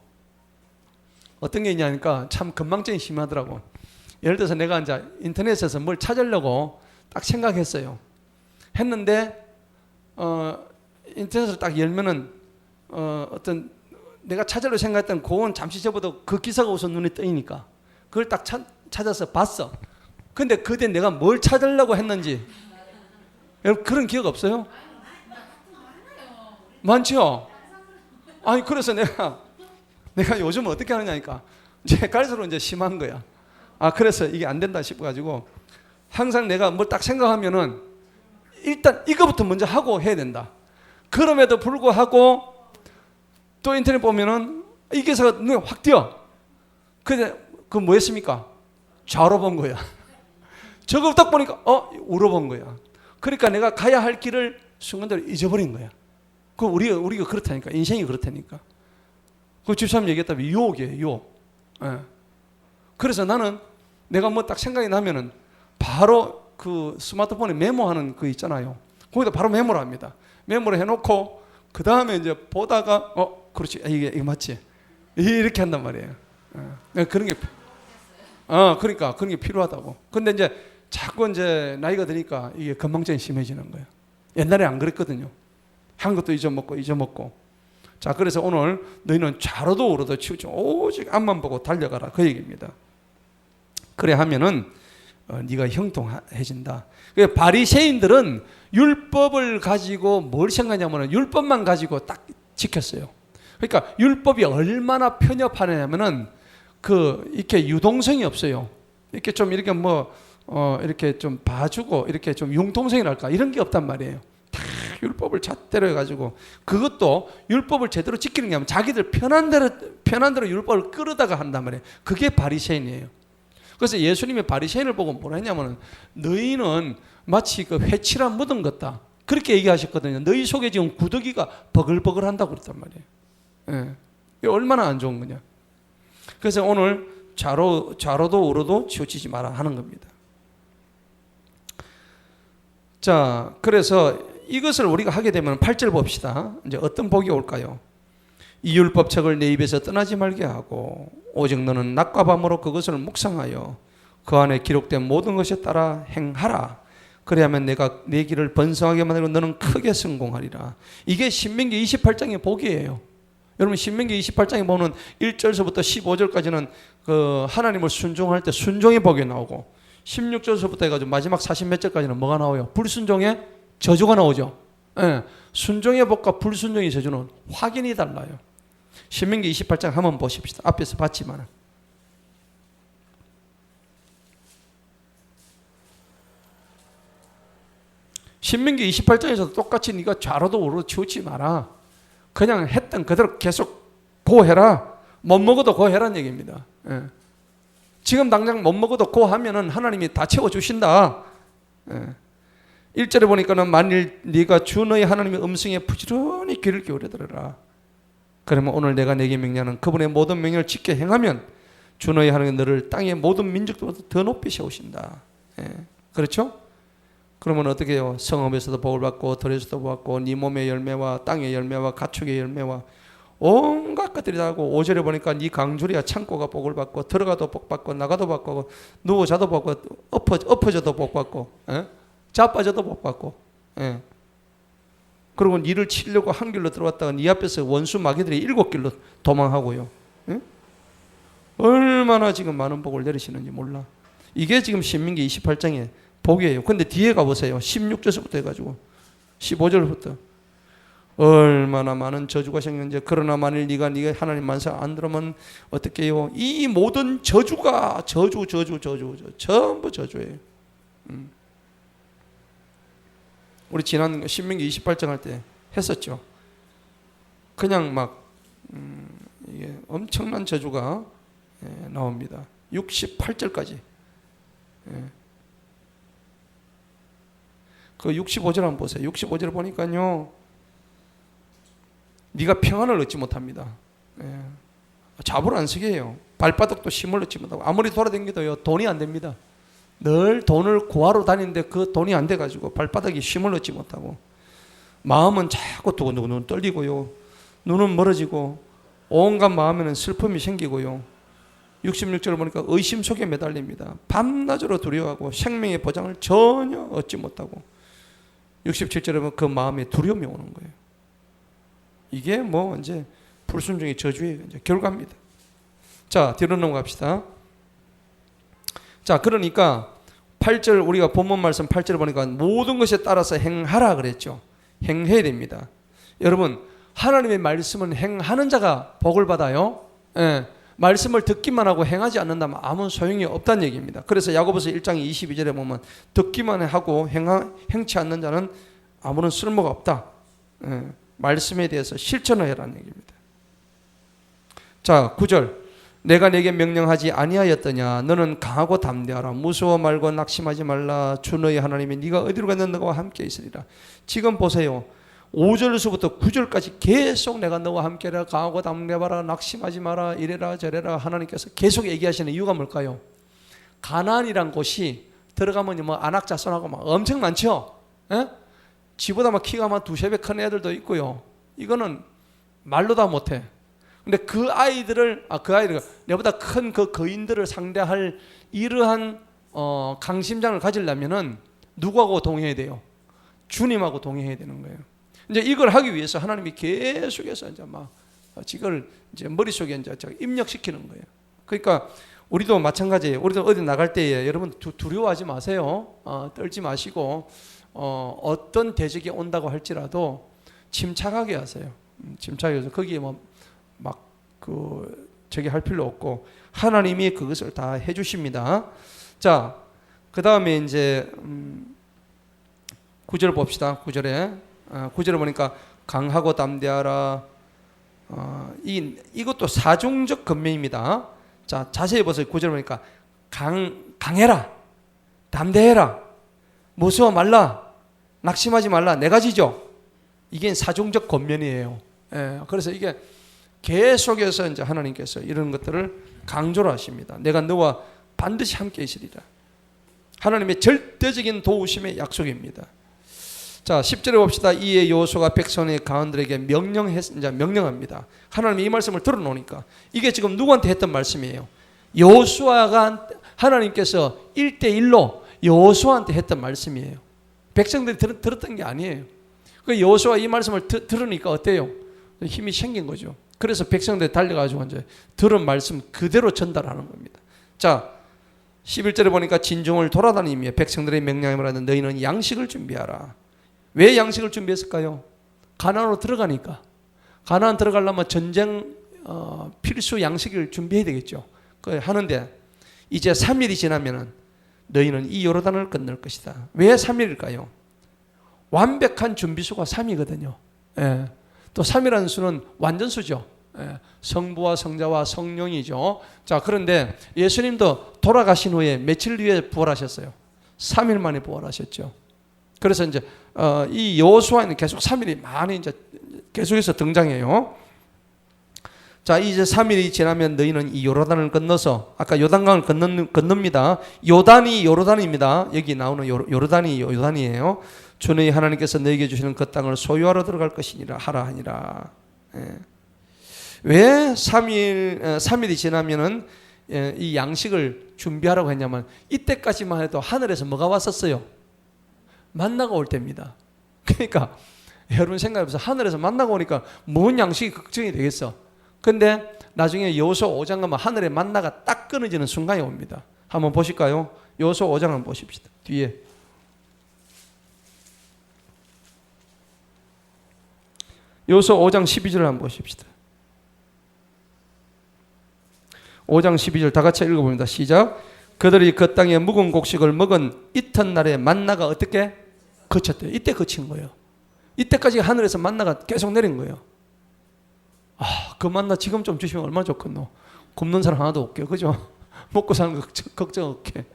Speaker 1: 어떤 게 있냐니까 참 건망증이 심하더라고. 예를 들어서 내가 이제 인터넷에서 뭘 찾으려고 딱 생각했어요. 했는데 인터넷을 딱 열면은 어떤 내가 찾으려고 생각했던 그건 잠시 접어도 그 기사가 우선 눈에 뜨이니까 그걸 딱 찾아서 봤어. 근데 그때 내가 뭘 찾으려고 했는지 여러분 그런 기억 없어요? 많죠? 아니 그래서 내가 요즘 어떻게 하느냐니까 이제 갈수록 이제 심한 거야. 아 그래서 이게 안 된다 싶어가지고 항상 내가 뭘 딱 생각하면은 일단 이거부터 먼저 하고 해야 된다. 그럼에도 불구하고 또 인터넷 보면은 이 기사가 눈에 확 띄어. 근데 그 뭐 했습니까? 좌로 본 거야. 저거 딱 보니까 우로 본 거야. 그러니까 내가 가야 할 길을 순간적으로 잊어버린 거야. 그 우리가 그렇다니까. 인생이 그렇다니까. 그 집사님 얘기했다면 유혹이에요. 유혹. 예. 그래서 나는 내가 뭐 딱 생각이 나면은 바로 그 스마트폰에 메모하는 거 있잖아요. 거기다 바로 메모를 합니다. 메모를 해놓고 그 다음에 이제 보다가 그렇지 이게 맞지 이렇게 한단 말이에요. 그런 게 그러니까 그런 게 필요하다고. 근데 이제 자꾸 이제 나이가 드니까 이게 건망증이 심해지는 거예요. 옛날에 안 그랬거든요. 한 것도 잊어먹고. 자 그래서 오늘 너희는 좌로도 우로도 치우쳐 오직 앞만 보고 달려가라 그 얘기입니다. 그래 하면은 네가 형통해진다. 바리새인들은 율법을 가지고 뭘 생각하냐면은 율법만 가지고 딱 지켰어요. 그러니까 율법이 얼마나 편협하냐면은 이렇게 유동성이 없어요. 이렇게 좀 이렇게 이렇게 좀 봐주고 이렇게 좀 융통성이랄까 이런 게 없단 말이에요. 다 율법을 잣대로 해가지고 그것도 율법을 제대로 지키는 게 아니라 자기들 편한 대로 율법을 끌어다가 한단 말이에요. 그게 바리새인이에요. 그래서 예수님이 바리새인을 보고 뭐라 했냐면은 너희는 마치 그 회칠한 무덤 같다. 그렇게 얘기하셨거든요. 너희 속에 지금 구더기가 버글버글 한다고 그랬단 말이에요. 예. 이게 얼마나 안 좋은 거냐. 그래서 오늘 좌로도 우로도 치우치지 마라 하는 겁니다. 자, 그래서 이것을 우리가 하게 되면 8절 봅시다. 이제 어떤 복이 올까요? 이 율법책을 내 입에서 떠나지 말게 하고 오직 너는 낮과 밤으로 그것을 묵상하여 그 안에 기록된 모든 것에 따라 행하라. 그래야만 내가 내 길을 번성하게 만들고 너는 크게 성공하리라. 이게 신명기 28장의 복이에요. 여러분 신명기 28장에 보면 1절서부터 15절까지는 그 하나님을 순종할 때 순종의 복이 나오고 16절서부터 해가지고 마지막 40몇 절까지는 뭐가 나와요? 불순종의 저주가 나오죠. 예. 순종의 복과 불순종의 저주는 확연히 달라요. 신명기 28장 한번 보십시다. 앞에서 봤지만 신명기 28장에서도 똑같이 네가 좌로도 우로도 치우치 마라. 그냥 했던 그대로 계속 고해라. 못 먹어도 고해라는 얘기입니다. 예. 지금 당장 못 먹어도 고하면은 하나님이 다 채워주신다. 예. 1절에 보니까는 만일 네가 주 너희 하나님의 음성에 부지런히 귀를 기울여 들으라. 그러면 오늘 내가 내게 명령하는 그분의 모든 명령을 지켜 행하면 주 너희 하나님 너를 땅의 모든 민족들보다 더 높이 세우신다. 예. 그렇죠? 그러면 어떻게 해요? 성읍에서도 복을 받고 들에서도 복을 받고 네 몸의 열매와 땅의 열매와 가축의 열매와 온갖 것들이 다 하고 5절에 보니까 네 강주리야 창고가 복을 받고 들어가도 복 받고 나가도 복 받고 누워 자도 복 받고 엎어져도 복 받고 예? 자빠져도 복 받고 예. 그리고 니를 치려고 한 길로 들어왔다가 네 앞에서 원수 마귀들이 7길로 도망하고요. 예? 얼마나 지금 많은 복을 내리시는지 몰라. 이게 지금 신명기 28장의 복이에요. 근데 뒤에 가보세요. 16절부터 해가지고 15절부터 얼마나 많은 저주가 생겼는지. 그러나 만일 네가 하나님 만사 안 들으면 어떻게 해요? 이 모든 저주가 저주 전부 저주예요. 우리 지난 신명기 28장 할 때 했었죠. 그냥 막 이게 엄청난 저주가 나옵니다. 68절까지 그 65절 한번 보세요. 65절 보니까요, 네가 평안을 얻지 못합니다. 잡을 안 쓰게 해요. 발바닥도 힘을 얻지 못하고 아무리 돌아다니도요 돈이 안 됩니다. 늘 돈을 구하러 다니는데 그 돈이 안 돼가지고 발바닥에 힘을 얻지 못하고 마음은 자꾸 두근두근 떨리고요. 눈은 멀어지고 온갖 마음에는 슬픔이 생기고요. 66절을 보니까 의심 속에 매달립니다. 밤낮으로 두려워하고 생명의 보장을 전혀 얻지 못하고 67절에 보면 그 마음에 두려움이 오는 거예요. 이게 뭐 이제 불순종의 저주의 이제 결과입니다. 자, 뒤로 넘어갑시다. 자, 그러니까 8절 우리가 본문 말씀 8절 보니까 모든 것에 따라서 행하라 그랬죠. 행해야 됩니다. 여러분, 하나님의 말씀은 행하는 자가 복을 받아요. 말씀을 듣기만 하고 행하지 않는다면 아무 소용이 없다는 얘기입니다. 그래서 야고보서 1장 22절에 보면 듣기만 하고 행치 않는 자는 아무런 쓸모가 없다. 말씀에 대해서 실천을 해라는 얘기입니다. 자, 9절 내가 내게 명령하지 아니하였더냐 너는 강하고 담대하라 무서워 말고 낙심하지 말라 주 너희 하나님이 네가 어디로 가든 너와 함께 있으리라. 지금 보세요. 5절에서부터 9절까지 계속 내가 너와 함께라 강하고 담대하라 낙심하지 마라 이래라 저래라 하나님께서 계속 얘기하시는 이유가 뭘까요? 가나안이란 곳이 들어가면 뭐 안악자손하고 막 엄청 많죠. 지보다 막 키가 막 두세 배 큰 애들도 있고요. 이거는 말로 다 못해. 근데 그 아이들을 내보다 큰 그 거인들을 상대할 이러한 강심장을 가지려면은 누구하고 동행해야 돼요? 주님하고 동행해야 되는 거예요. 이제 이걸 하기 위해서 하나님이 계속해서 이제 막 이걸 이제 머릿속에 이제 입력시키는 거예요. 그러니까 우리도 마찬가지예요. 우리도 어디 나갈 때에 여러분 두려워하지 마세요. 떨지 마시고 어떤 대적이 온다고 할지라도 침착하게 하세요. 침착하게 해서 거기에 막 저기 할 필요 없고 하나님이 그것을 다 해주십니다. 자, 그 다음에 이제 9절 봅시다. 9절에 보니까 강하고 담대하라. 이것도 사중적 권면입니다. 자, 자세히 보세요. 9절 보니까 강해라, 담대해라, 무서워 말라, 낙심하지 말라. 네 가지죠. 이게 사중적 권면이에요. 그래서 이게 계속해서 이제 하나님께서 이런 것들을 강조를 하십니다. 내가 너와 반드시 함께 있으리라. 하나님의 절대적인 도우심의 약속입니다. 자, 10절에 봅시다. 이에 여호수아가 백성의 가운데에게 명령합니다. 하나님이 이 말씀을 들어놓으니까 이게 지금 누구한테 했던 말씀이에요? 여호수아가 하나님께서 1대1로 여호수아한테 했던 말씀이에요. 백성들이 들었던 게 아니에요. 그 여호수아 이 말씀을 들으니까 어때요? 힘이 생긴 거죠. 그래서 백성들이 달려가지고 이제 들은 말씀 그대로 전달하는 겁니다. 자, 11절에 보니까 진중을 돌아다니며 백성들의 명령을 하는 너희는 양식을 준비하라. 왜 양식을 준비했을까요? 가나안으로 들어가니까. 가나안 들어가려면 전쟁 필수 양식을 준비해야 되겠죠. 하는데 이제 3일이 지나면은 너희는 이 요르단을 건널 것이다. 왜 3일일까요? 완벽한 준비수가 3이거든요. 또 3이라는 수는 완전수죠. 성부와 성자와 성령이죠. 자, 그런데 예수님도 돌아가신 후에 며칠 뒤에 부활하셨어요. 3일 만에 부활하셨죠. 그래서 이제 이 여호수아는 계속 3일이 많이 이제 계속해서 등장해요. 자, 이제 3일이 지나면 너희는 이 요르단을 건너서 아까 요단강을 건넙니다. 요단이 요르단입니다. 여기 나오는 요르단이 요단이에요. 주 너희 하나님께서 너희에게 주시는 그 땅을 소유하러 들어갈 것이니라 하라 하니라. 왜 3일이 지나면은 이 양식을 준비하라고 했냐면 이때까지만 해도 하늘에서 뭐가 왔었어요? 만나가 올 때입니다. 그러니까 여러분 생각해보세요. 하늘에서 만나가 오니까 뭔 양식이 걱정이 되겠어. 근데 나중에 여호수아 5장 가면 하늘에 만나가 딱 끊어지는 순간이 옵니다. 한번 보실까요? 여호수아 5장 한번 보십시다. 뒤에 여호수아 5장 12절을 한번 보십시다. 5장 12절 다 같이 읽어봅니다. 시작. 그들이 그 땅에 묵은 곡식을 먹은 이튿날에 만나가 어떻게? 그쳤대요. 이때 그친 거예요. 이때까지 하늘에서 만나가 계속 내린 거예요. 그 만나 지금 좀 주시면 얼마나 좋겠노. 굶는 사람 하나도 없게, 그죠? 먹고 사는 거 걱정 없게.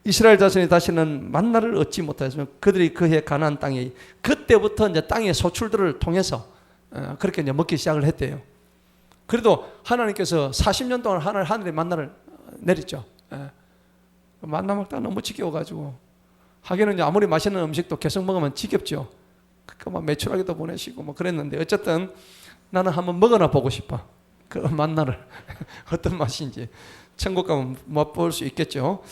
Speaker 1: 이스라엘 자손이 다시는 만나를 얻지 못하였으면 그들이 그해 가나안 땅에 그때부터 이제 땅의 소출들을 통해서 그렇게 이제 먹기 시작을 했대요. 그래도 하나님께서 40년 동안 하늘에 만나를 내렸죠. 만나 먹다 너무 지겨워가지고 하기는 이제 아무리 맛있는 음식도 계속 먹으면 지겹죠. 그러니까 막 매출하게도 보내시고 뭐 그랬는데 어쨌든 나는 한번 먹어나 보고 싶어. 그 만나를 어떤 맛인지 천국 가면 맛볼 수 있겠죠.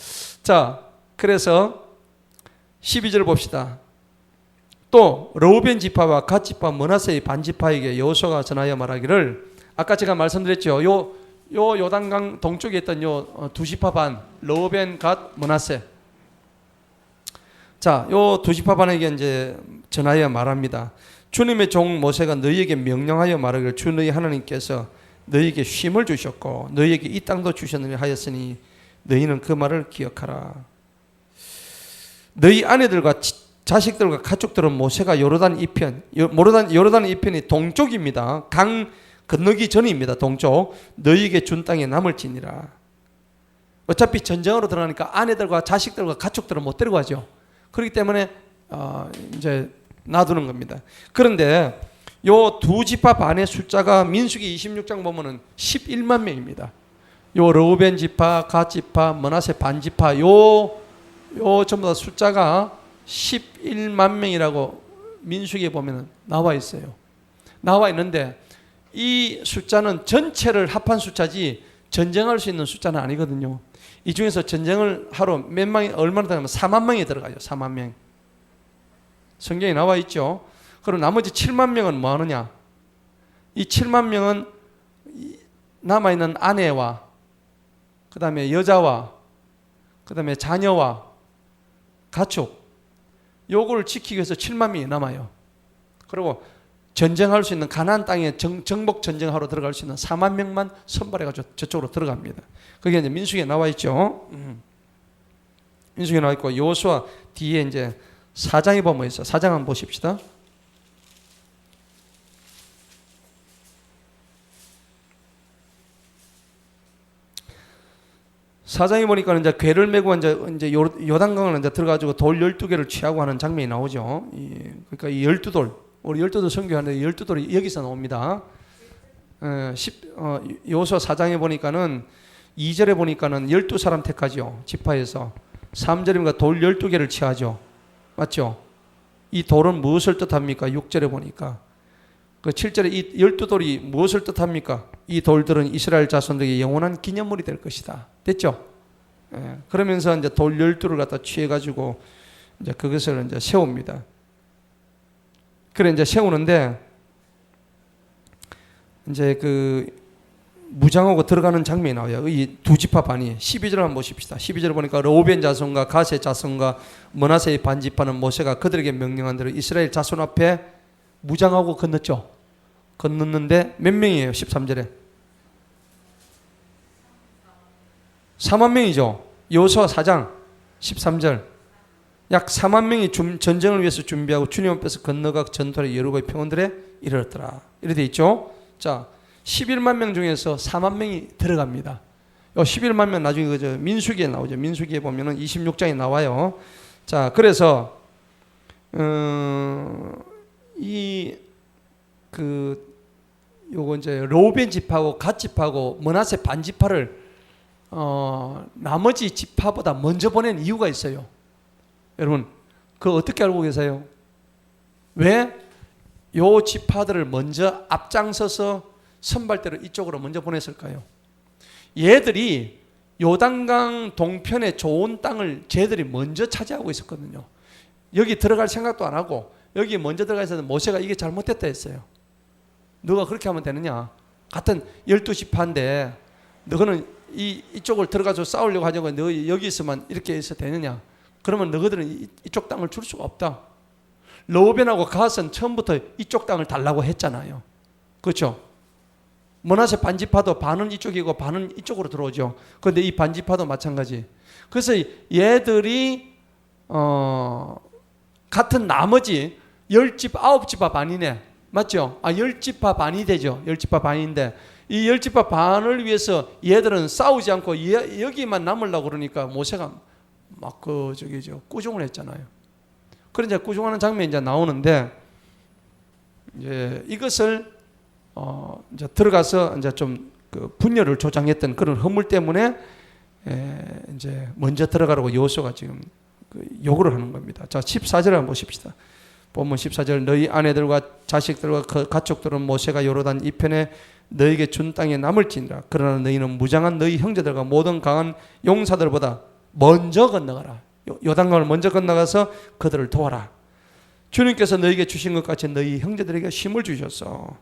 Speaker 1: 자, 그래서 12절 봅시다. 또 르우벤 지파와 갓 지파 므낫세의 반 지파에게 여호수아가 전하여 말하기를, 아까 제가 말씀드렸죠. 요 요단강 동쪽에 있던 요 두 지파 반 르우벤, 갓, 므낫세. 자, 요 두 지파 반에게 이제 전하여 말합니다. 주님의 종 모세가 너희에게 명령하여 말하기를 주 너희 하나님께서 너희에게 쉼을 주셨고 너희에게 이 땅도 주셨느니 하였으니 너희는 그 말을 기억하라. 너희 아내들과 자식들과 가족들은 모세가 요르단 이편이 동쪽입니다. 강 건너기 전입니다. 동쪽. 너희에게 준 땅에 남을지니라. 어차피 전쟁으로 들어가니까 아내들과 자식들과 가족들은 못 데려가죠. 그렇기 때문에 이제 놔두는 겁니다. 그런데 요 두 지파 반의 숫자가 민수기 26장 보면은 11만 명입니다. 요 르우벤 지파, 갓 지파, 므낫세 반 지파 요 전부 다 숫자가 11만 명이라고 민수기에 보면은 나와 있어요. 나와 있는데 이 숫자는 전체를 합한 숫자지 전쟁할 수 있는 숫자는 아니거든요. 이 중에서 전쟁을 하러 몇 명이 얼마나 들어가면 4만 명이 들어가요. 4만 명. 성경에 나와 있죠. 그럼 나머지 7만 명은 뭐 하느냐? 이 7만 명은 남아있는 아내와 그 다음에 여자와 그 다음에 자녀와 가축 요거를 지키기 위해서 7만 명이 남아요. 그리고 전쟁할 수 있는 가나안 땅에 정복 전쟁하러 들어갈 수 있는 4만 명만 선발해가지고 저쪽으로 들어갑니다. 그게 이제 민수기에 나와 있죠. 민수기에 나와 있고 여호수아 뒤에 이제 4장에 보면 있어. 4장 한번 보십시다. 사장이 보니까 이제 궤를 메고 이제 요단강을 이제 들어가지고 돌 12개를 취하고 하는 장면이 나오죠. 그러니까 이 12돌, 우리 12돌 선교하는데 12돌이 여기서 나옵니다. 여호수아 4장에 보니까는 2절에 보니까는 12사람 택하죠. 지파에서. 3절이니까 돌 12개를 취하죠. 맞죠? 이 돌은 무엇을 뜻합니까? 6절에 보니까. 그 7절에 이 12돌이 무엇을 뜻합니까? 이 돌들은 이스라엘 자손들에게 영원한 기념물이 될 것이다. 됐죠? 예, 그러면서 이제 돌 12돌을 갖다 취해가지고 이제 그것을 이제 세웁니다. 그래 이제 세우는데 이제 그 무장하고 들어가는 장면이 나와요. 이 두 지파 반이 12절 한번 보십시다. 12절 보니까 르우벤 자손과 갓의 자손과 므낫세의 반 지파는 모세가 그들에게 명령한 대로 이스라엘 자손 앞에 무장하고 건넜죠. 건넜는데 몇 명이에요? 13절에 4만 명이죠. 여호수아 4장 13절 약 4만 명이 전쟁을 위해서 준비하고 주님 앞에서 건너가 전투를 여루고의 평원들에 이르렀더라. 이렇게 돼 있죠. 자, 11만 명 중에서 4만 명이 들어갑니다. 요 11만 명 나중에 그저 민수기에 나오죠. 민수기에 보면은 26장에 나와요. 자, 그래서 요거 이제 르우벤 지파하고 갓 지파하고 므낫세 반 지파를 나머지 지파보다 먼저 보낸 이유가 있어요. 여러분, 그거 어떻게 알고 계세요? 왜 요 지파들을 먼저 앞장서서 선발대로 이쪽으로 먼저 보냈을까요? 얘들이 요단강 동편의 좋은 땅을 쟤들이 먼저 차지하고 있었거든요. 여기 들어갈 생각도 안 하고 여기 먼저 들어가 있어서 모세가 이게 잘못됐다 했어요. 너가 그렇게 하면 되느냐? 같은 12지파인데 너는 이쪽을 들어가서 싸우려고 하냐고 너 여기 있으면 이렇게 해서 되느냐? 그러면 너희들은 이쪽 땅을 줄 수가 없다. 르우벤하고 갓은 처음부터 이쪽 땅을 달라고 했잖아요. 그렇죠? 므낫세 반지파도 반은 이쪽이고 반은 이쪽으로 들어오죠. 그런데 이 반지파도 마찬가지. 그래서 얘들이 같은 나머지 10집 9지파 반이네. 맞죠? 10지파 반이 되죠. 10지파 반인데 이 10지파 반을 위해서 얘들은 싸우지 않고 여기만 남으려고 그러니까 모세가 막 꾸중을 했잖아요. 그런 이제 꾸중하는 장면이 이제 나오는데 이제 이것을 이제 들어가서 이제 좀 그 분열을 조장했던 그런 허물 때문에 이제 먼저 들어가라고 여호수아가 지금 그 요구를 하는 겁니다. 자, 14절 한번 보십시다. 본문 14절 너희 아내들과 자식들과 그 가축들은 모세가 요르단 이편에 너희에게 준 땅에 남을지니라. 그러나 너희는 무장한 너희 형제들과 모든 강한 용사들보다 먼저 건너가라. 요단강을 먼저 건너가서 그들을 도와라. 주님께서 너희에게 주신 것 같이 너희 형제들에게 쉼을 주셨어.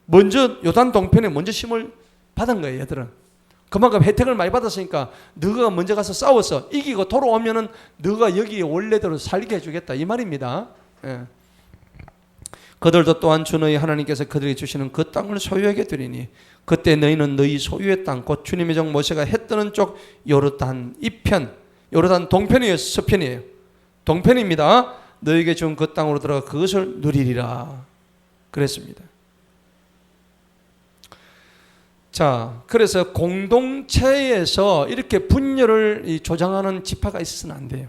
Speaker 1: 먼저 요단 동편에 먼저 쉼을 받은 거예요. 얘들은 그만큼 혜택을 많이 받았으니까 너가 먼저 가서 싸워서 이기고 돌아오면은 너가 여기 원래대로 살게 해주겠다 이 말입니다. 예. 그들도 또한 주 너희 하나님께서 그들에게 주시는 그 땅을 소유하게 되리니 그때 너희는 너희 소유의 땅 곧 주님의 종 모세가 해 뜨는 쪽 요르단 이편, 요르단 동편이에요, 서편이에요. 동편입니다. 너희에게 준 그 땅으로 들어가 그것을 누리리라 그랬습니다. 자, 그래서 공동체에서 이렇게 분열을 조장하는 지파가 있어서는 안 돼요.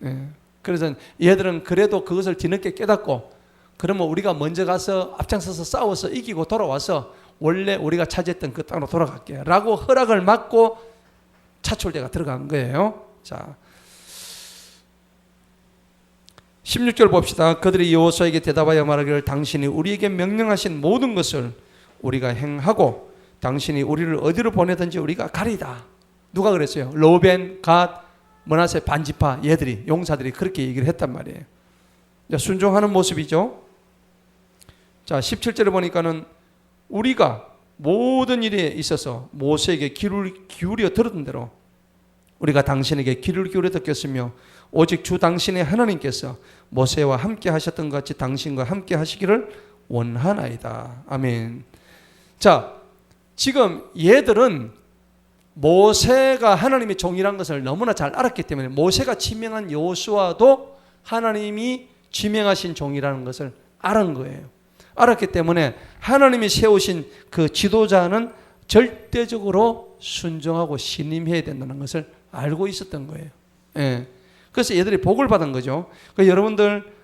Speaker 1: 예. 그래서 얘들은 그래도 그것을 뒤늦게 깨닫고 그러면 우리가 먼저 가서 앞장서서 싸워서 이기고 돌아와서 원래 우리가 차지했던 그 땅으로 돌아갈게 라고 허락을 받고 차출대가 들어간 거예요. 자, 16절 봅시다. 그들이 여호수아에게 대답하여 말하기를 당신이 우리에게 명령하신 모든 것을 우리가 행하고 당신이 우리를 어디로 보내든지 우리가 가리다. 누가 그랬어요? 로벤, 갓, 므낫세 반지파 얘들이 용사들이 그렇게 얘기를 했단 말이에요. 순종하는 모습이죠. 자, 17절에 보니까는 우리가 모든 일에 있어서 모세에게 귀를 기울여 들었던 대로 우리가 당신에게 귀를 기울여 듣겠으며 오직 주 당신의 하나님께서 모세와 함께 하셨던 것 같이 당신과 함께 하시기를 원하나이다. 아멘. 자, 지금 얘들은 모세가 하나님의 종이란 것을 너무나 잘 알았기 때문에 모세가 지명한 여호수아도 하나님이 지명하신 종이라는 것을 알은 거예요. 알았기 때문에 하나님이 세우신 그 지도자는 절대적으로 순종하고 신임해야 된다는 것을 알고 있었던 거예요. 예. 그래서 얘들이 복을 받은 거죠. 그러니까 여러분들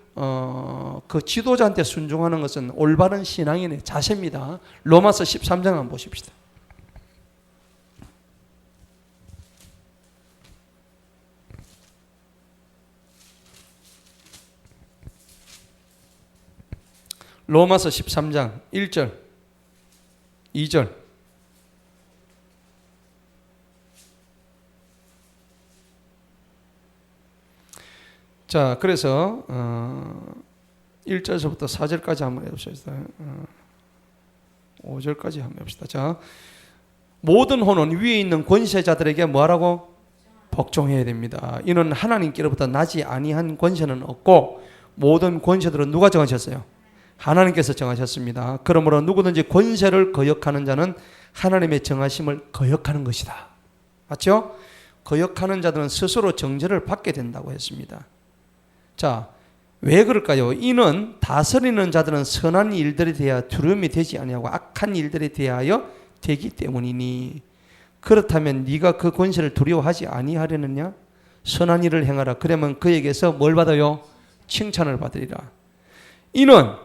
Speaker 1: 그 지도자한테 순종하는 것은 올바른 신앙인의 자세입니다. 로마서 13장 한번 보십시다. 로마서 13장 1절 2절 자, 그래서 1절서부터 4절까지 한번 해봅시다. 5절까지 한번 해봅시다. 자, 모든 혼은 위에 있는 권세자들에게 뭐하라고? 복종해야 됩니다. 이는 하나님께로부터 나지 아니한 권세는 없고 모든 권세들은 누가 정하셨어요? 하나님께서 정하셨습니다. 그러므로 누구든지 권세를 거역하는 자는 하나님의 정하심을 거역하는 것이다. 맞죠? 거역하는 자들은 스스로 정죄를 받게 된다고 했습니다. 자, 왜 그럴까요? 이는 다스리는 자들은 선한 일들에 대하여 두려움이 되지 아니하고 악한 일들에 대하여 되기 때문이니 그렇다면 네가 그 권세를 두려워하지 아니하려느냐? 선한 일을 행하라. 그러면 그에게서 뭘 받아요? 칭찬을 받으리라. 이는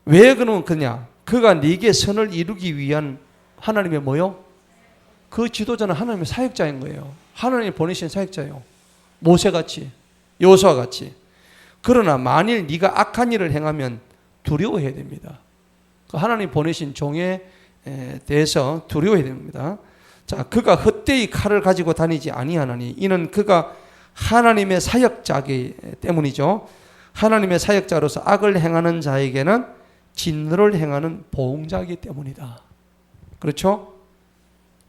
Speaker 1: 왜 그러면 그냐? 그가 네게 선을 이루기 위한 하나님의 뭐요? 그 지도자는 하나님의 사역자인 거예요. 하나님이 보내신 사역자예요. 모세같이, 여호수아같이. 그러나 만일 네가 악한 일을 행하면 두려워해야 됩니다. 하나님 보내신 종에 대해서 두려워해야 됩니다. 자, 그가 헛되이 칼을 가지고 다니지 아니하나니 이는 그가 하나님의 사역자이기 때문이죠. 하나님의 사역자로서 악을 행하는 자에게는 진노를 행하는 보응자이기 때문이다. 그렇죠?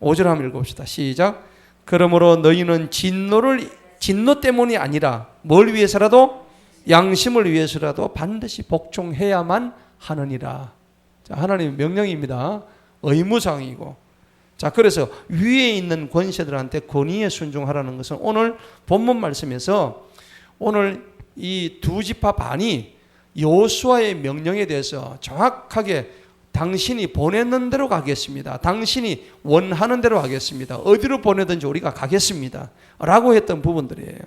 Speaker 1: 5절 한번 읽어봅시다. 시작. 그러므로 너희는 진노 때문이 아니라 뭘 위해서라도 양심을 위해서라도 반드시 복종해야만 하느니라. 자, 하나님의 명령입니다. 의무사항이고. 자, 그래서 위에 있는 권세들한테 권위에 순종하라는 것은 오늘 본문 말씀에서 오늘 이 두 지파 반이 여호수아의 명령에 대해서 정확하게 당신이 보냈는 대로 가겠습니다. 당신이 원하는 대로 가겠습니다. 어디로 보내든지 우리가 가겠습니다. 라고 했던 부분들이에요.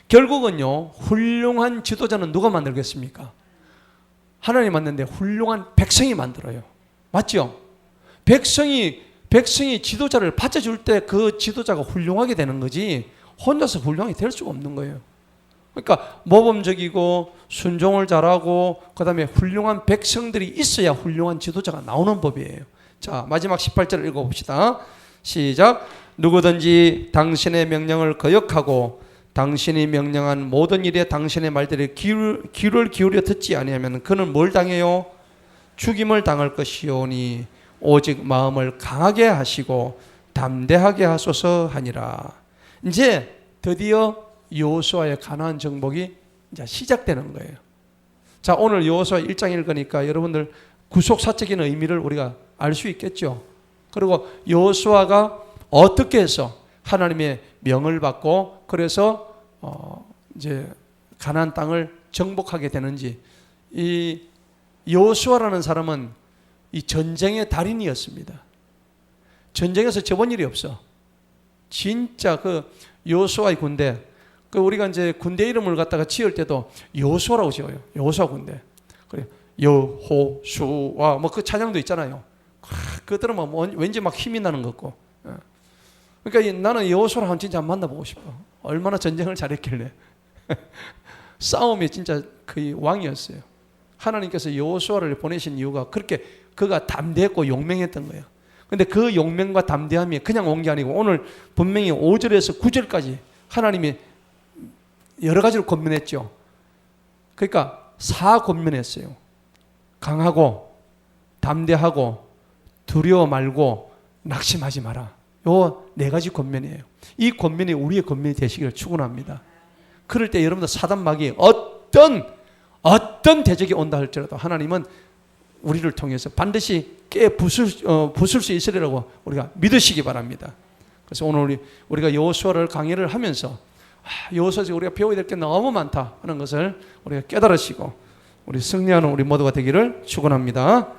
Speaker 1: 결국은요, 훌륭한 지도자는 누가 만들겠습니까? 하나님 만드는데 훌륭한 백성이 만들어요. 맞죠? 백성이 지도자를 받쳐줄 때 그 지도자가 훌륭하게 되는 거지 혼자서 훌륭하게 될 수가 없는 거예요. 그러니까 모범적이고 순종을 잘하고 그 다음에 훌륭한 백성들이 있어야 훌륭한 지도자가 나오는 법이에요. 자, 마지막 18절을 읽어봅시다. 시작. 누구든지 당신의 명령을 거역하고 당신이 명령한 모든 일에 당신의 말들에 귀를 기울여 듣지 아니하면 그는 뭘 당해요? 죽임을 당할 것이오니 오직 마음을 강하게 하시고 담대하게 하소서 하니라. 이제 드디어 여호수아의 가나안 정복이 이제 시작되는 거예요. 자, 오늘 여호수아 1장 읽으니까 여러분들 구속사적인 의미를 우리가 알 수 있겠죠. 그리고 여호수아가 어떻게 해서 하나님의 명을 받고 그래서 이제 가나안 땅을 정복하게 되는지. 이 여호수아라는 사람은 이 전쟁의 달인이었습니다. 전쟁에서 져본 일이 없어. 진짜 그 여호수아의 군대, 그 우리가 이제 군대 이름을 갖다가 지을 때도 여호수아라고 지어요. 여호수아 군대. 그래, 여호수아 뭐 그 찬양도 있잖아요. 그거 들으면 왠지 막 힘이 나는 것 같고. 그러니까 나는 여호수아를 진짜 만나보고 싶어. 얼마나 전쟁을 잘했길래. 싸움이 진짜 거의 왕이었어요. 하나님께서 여호수아를 보내신 이유가 그렇게 그가 담대했고 용맹했던 거예요. 근데 그 용맹과 담대함이 그냥 온 게 아니고 오늘 분명히 5절에서 9절까지 하나님이 여러 가지로 권면했죠. 그러니까 4권면했어요. 강하고 담대하고 두려워 말고 낙심하지 마라. 요 4가지 권면이에요. 이 권면이 우리의 권면이 되시기를 축원합니다. 그럴 때 여러분들 사단마귀 어떤 대적이 온다 할지라도 하나님은 우리를 통해서 반드시 부술 수 있으리라고 우리가 믿으시기 바랍니다. 그래서 오늘 우리가 여호수아를 강의를 하면서 여호수아에서 우리가 배워야 될 게 너무 많다 하는 것을 우리가 깨달으시고 우리 승리하는 우리 모두가 되기를 축원합니다.